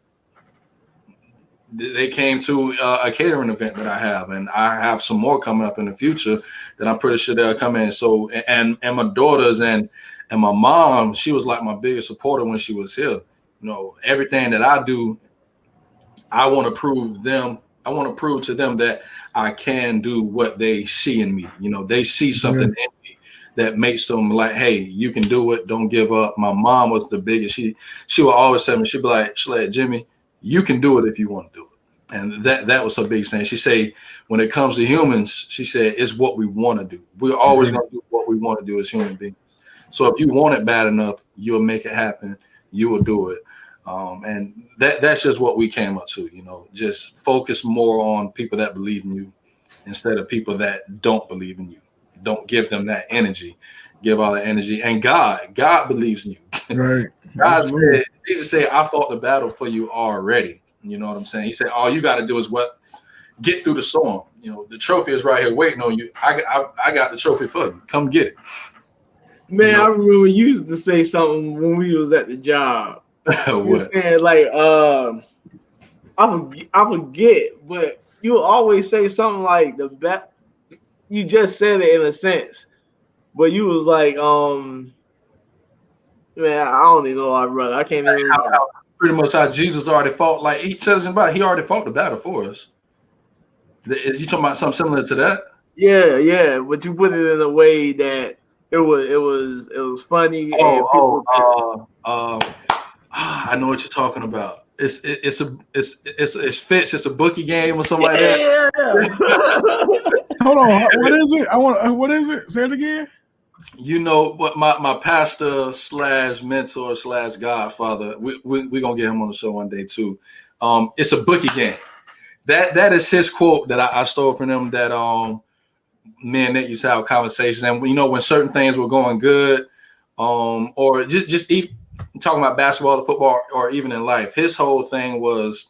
they came to a catering event that I have, and I have some more coming up in the future that I'm pretty sure they'll come in. So and my daughters and my mom, she was like my biggest supporter when she was here. Everything that I do, I want to prove to them that I can do what they see in me. They see something in me that makes them like, hey, you can do it. Don't give up. My mom was the biggest. She would always tell me, she'd be like, Jimmy, you can do it if you want to do it. And that was her big thing. She say, when it comes to humans, she said, it's what we want to do. We're always going to do what we want to do as human beings. So if you want it bad enough, you'll make it happen. You will do it. And that's just what we came up to, just focus more on people that believe in you instead of people that don't believe in you. Don't give them that energy. Give all the energy. And God believes in you. Right. Jesus said, I fought the battle for you already. You know what I'm saying? He said, all you got to do is get through the storm. The trophy is right here waiting on you. I got the trophy for you. Come get it. Man, I remember you used to say something when we was at the job. You were saying like, I forget, but you always say something like you just said it in a sense, but you was like, man, I don't even know, brother. I can't even remember. Pretty much how Jesus already fought. Like he tells him about, he already fought the battle for us. Is you talking about something similar to that? Yeah, but you put it in a way that it was funny. I know what you're talking about. It's Fitch. It's a bookie game or something like that. Hold on. What is it? What is it? Say it again. What my pastor / mentor / godfather. We gonna get him on the show one day too. It's a bookie game. That is his quote that I stole from him. That me and Nick used to have conversations, and when certain things were going good, or just even talking about basketball or football or even in life, his whole thing was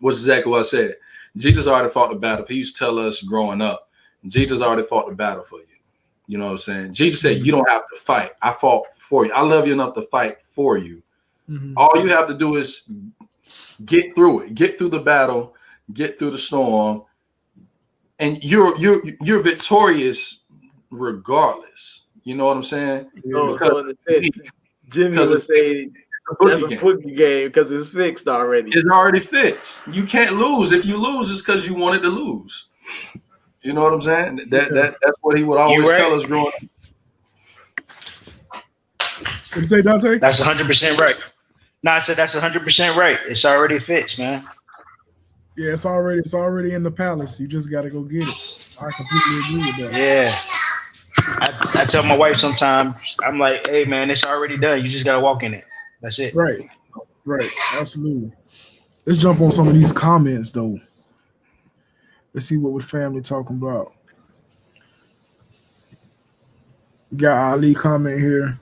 exactly what I said. Jesus already fought the battle. He used to tell us growing up, Jesus already fought the battle for you. You know what I'm saying? Jesus said, you don't have to fight. I fought for you. I love you enough to fight for you. Mm-hmm. All you have to do is get through it. Get through the battle. Get through the storm. And you're victorious regardless. You know what I'm saying? Jimmy would say that's a boogie game because it's fixed already. It's already fixed. You can't lose. If you lose, it's because you wanted to lose. You know what I'm saying? That's what he would always tell us growing up. What you say, Dante? That's 100% right. No, I said that's 100% right. It's already fixed, man. Yeah, it's already in the palace. You just got to go get it. I completely agree with that. Yeah. I tell my wife sometimes, I'm like, hey, man, it's already done. You just got to walk in it. That's it. Right. Absolutely. Let's jump on some of these comments, though. Let's see what we're family talking about. We got Ali comment here.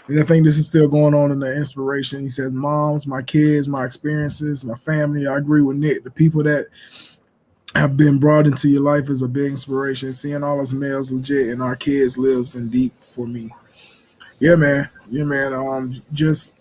And I think this is still going on in the inspiration. He says, moms, my kids, my experiences, my family. I agree with Nick. The people that have been brought into your life is a big inspiration. Seeing all us males legit and our kids lives in deep for me. Yeah, man. Yeah, man. Just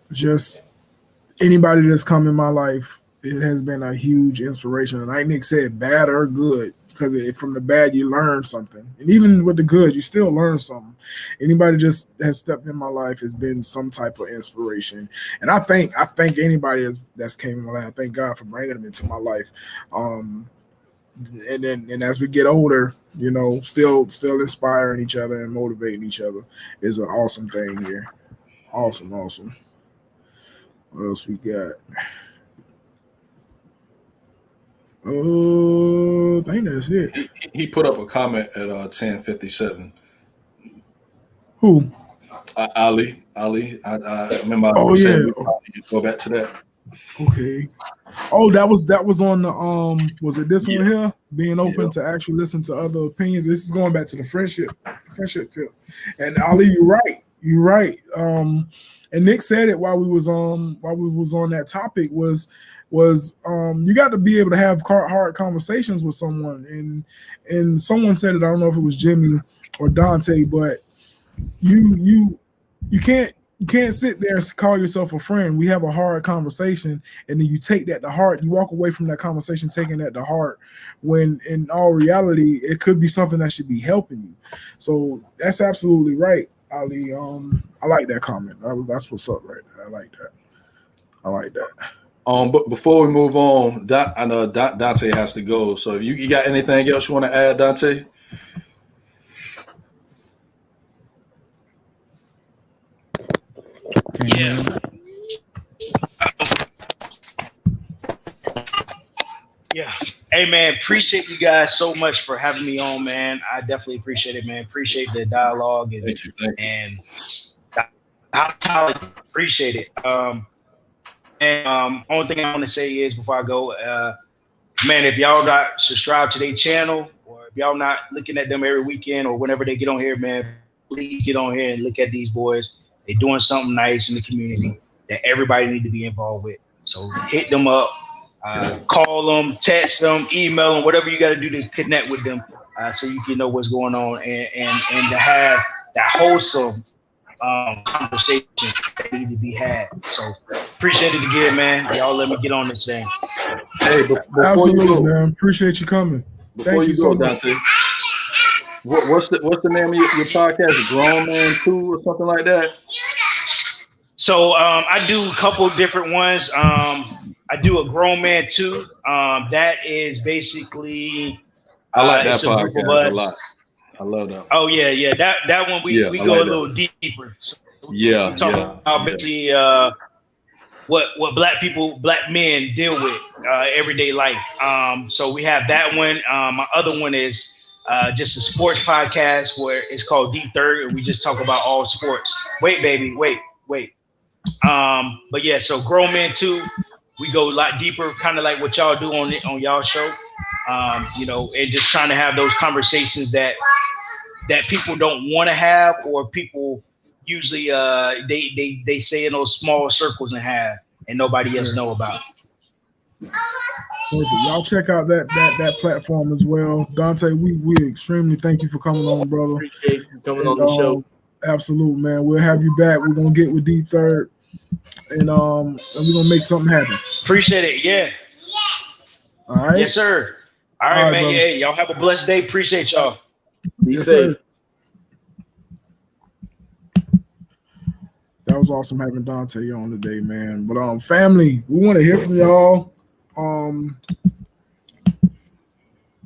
anybody that's come in my life, it has been a huge inspiration. And like Nick said, bad or good, because from the bad you learn something, and even with the good, you still learn something. Anybody just has stepped in my life has been some type of inspiration, and I think anybody that's came in my life, I thank God for bringing them into my life. Um, and as we get older, still inspiring each other and motivating each other is an awesome thing here. Awesome, awesome. What else we got? Oh, I think that's it. He put up a comment at 10:57. Who? Ali. I remember I Oh was saying yeah. we probably could go back to that. Okay. Oh, that was on the was it this one Yeah. here? Being open Yeah. to actually listen to other opinions. This is going back to the friendship tip. And Ali, you're right. You're right. And Nick said it while we was on that topic was you got to be able to have hard conversations with someone. And someone said it, I don't know if it was Jimmy or Dante, but you can't sit there and call yourself a friend. We have a hard conversation, and then you take that to heart. You walk away from that conversation taking that to heart, when in all reality, it could be something that should be helping you. So that's absolutely right, Ali. I like that comment. That's what's up right there. I like that. I like that. But before we move on, I know Dante has to go. So if you got anything else you want to add, Dante? Yeah. Yeah. Hey man, appreciate you guys so much for having me on, man. I definitely appreciate it, man. Appreciate the dialogue and Thank you. and I appreciate it. Only thing I want to say is before I go, man, if y'all not subscribed to their channel, or if y'all not looking at them every weekend or whenever they get on here, man, please get on here and look at these boys. They're doing something nice in the community that everybody need to be involved with. So hit them up, call them, text them, email them, whatever you got to do to connect with them, so you can know what's going on and to have that wholesome conversation that need to be had. So appreciate it again, man. Y'all let me get on this thing. Hey, before Absolutely, you go, man. Appreciate you coming. before you go, Dante, what's the name of your podcast? Grown Man 2 or something like that? So I do a couple different ones. I do a Grown Man 2. That is basically I like that it's a group of podcast a us. lot. I love that one. Oh yeah. That one we I go like a that. little deeper. So Yeah, we talk about basically what black men deal with everyday life. So we have that one. My other one is just a sports podcast where it's called Deep Third, and we just talk about all sports. Wait, baby, wait. But yeah, so Grown Men 2, we go a lot deeper, kind of like what y'all do on y'all show. And just trying to have those conversations that people don't want to have, or people usually they say in those small circles and have, and nobody else know about. Perfect. Y'all check out that platform as well. Dante, we extremely thank you for coming on, brother. Appreciate you coming on the show. Absolutely, man. We'll have you back. We're gonna get with Deep Third, and we're gonna make something happen. Appreciate it. Yeah. All right. Yes, sir. All right, man. Brother. Yeah, y'all have a blessed day. Appreciate y'all. Be Yes, safe. sir. That was awesome having Dante on today, man. But family, we want to hear from y'all.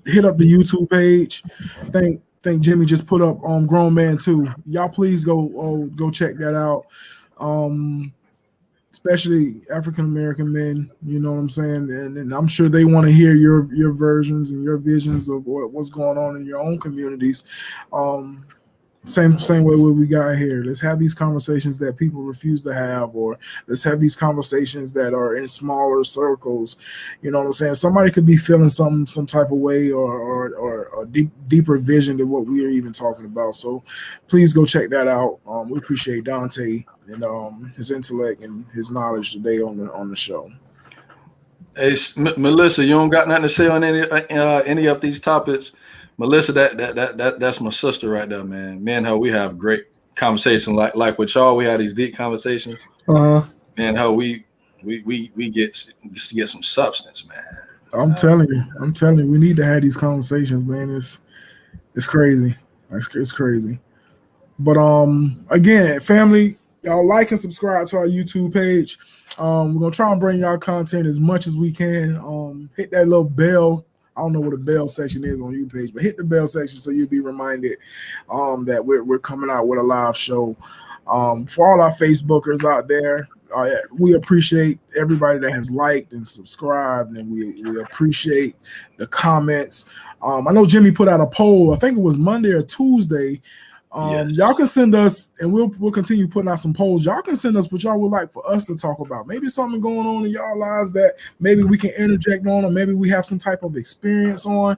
Hit up the YouTube page. Think Jimmy just put up Grown Man 2. Y'all please go check that out. Especially African American men, you know what I'm saying? And I'm sure they want to hear your versions and your visions of what's going on in your own communities. Same way what we got here. Let's have these conversations that people refuse to have, or let's have these conversations that are in smaller circles. You know what I'm saying? Somebody could be feeling some type of way or a deeper vision than what we are even talking about. So please go check that out. We appreciate Dante and his intellect and his knowledge today on the show. Hey, Melissa, you don't got nothing to say on any of these topics. Melissa, that's my sister right there, man. Me and her, we have great conversation. Like with y'all, we have these deep conversations. Man, how we get some substance, man. I'm telling you, we need to have these conversations, man. It's crazy. It's crazy. But again, family, y'all like and subscribe to our YouTube page. We're gonna try and bring y'all content as much as we can. Hit that little bell. I don't know what a bell section is on your page, but hit the bell section so you'll be reminded that we're coming out with a live show. For all our Facebookers out there, we appreciate everybody that has liked and subscribed, and we appreciate the comments. I know Jimmy put out a poll. I think it was Monday or Tuesday. Yes. Y'all can send us, and we'll continue putting out some polls. Y'all can send us what y'all would like for us to talk about. Maybe something going on in y'all lives that maybe we can interject on, or maybe we have some type of experience on.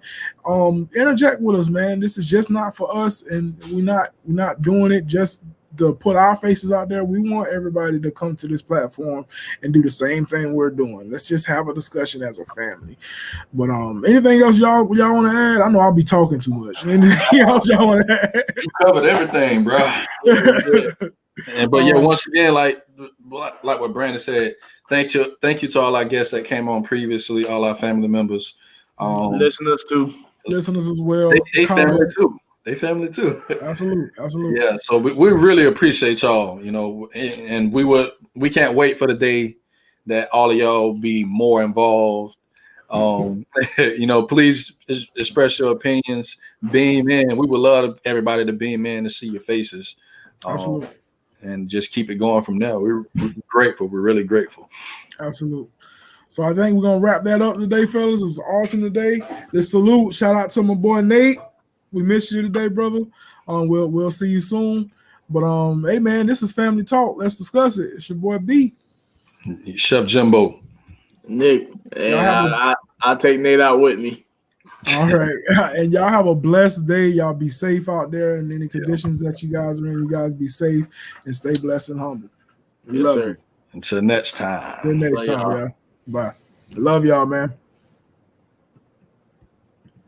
Interject with us, man. This is just not for us, and we're not doing it just to put our faces out there. We want everybody to come to this platform and do the same thing we're doing. Let's just have a discussion as a family. But anything else y'all want to add? I know I'll be talking too much. Anything else y'all want to add? You covered everything, bro. But yeah, once again, like what Brandon said, thank you to all our guests that came on previously, all our family members, listeners as well. They family too. They family too. Absolutely. Yeah. So we really appreciate y'all, and we can't wait for the day that all of y'all be more involved. Please express your opinions, beam in. We would love everybody to beam in to see your faces. Absolutely. And just keep it going from there. We're grateful. We're really grateful. Absolutely. So I think we're gonna wrap that up today, fellas. It was awesome today. This salute. Shout out to my boy Nate. We missed you today, brother. We'll see you soon. But hey man, this is Family Talk. Let's discuss it. It's your boy B. Chef Jimbo. Nick. And I'll take Nate out with me. All right. And y'all have a blessed day. Y'all be safe out there in any conditions that you guys are in. You guys be safe and stay blessed and humble. We love you. Until next time. Until next time, y'all. Bye. Love y'all, man.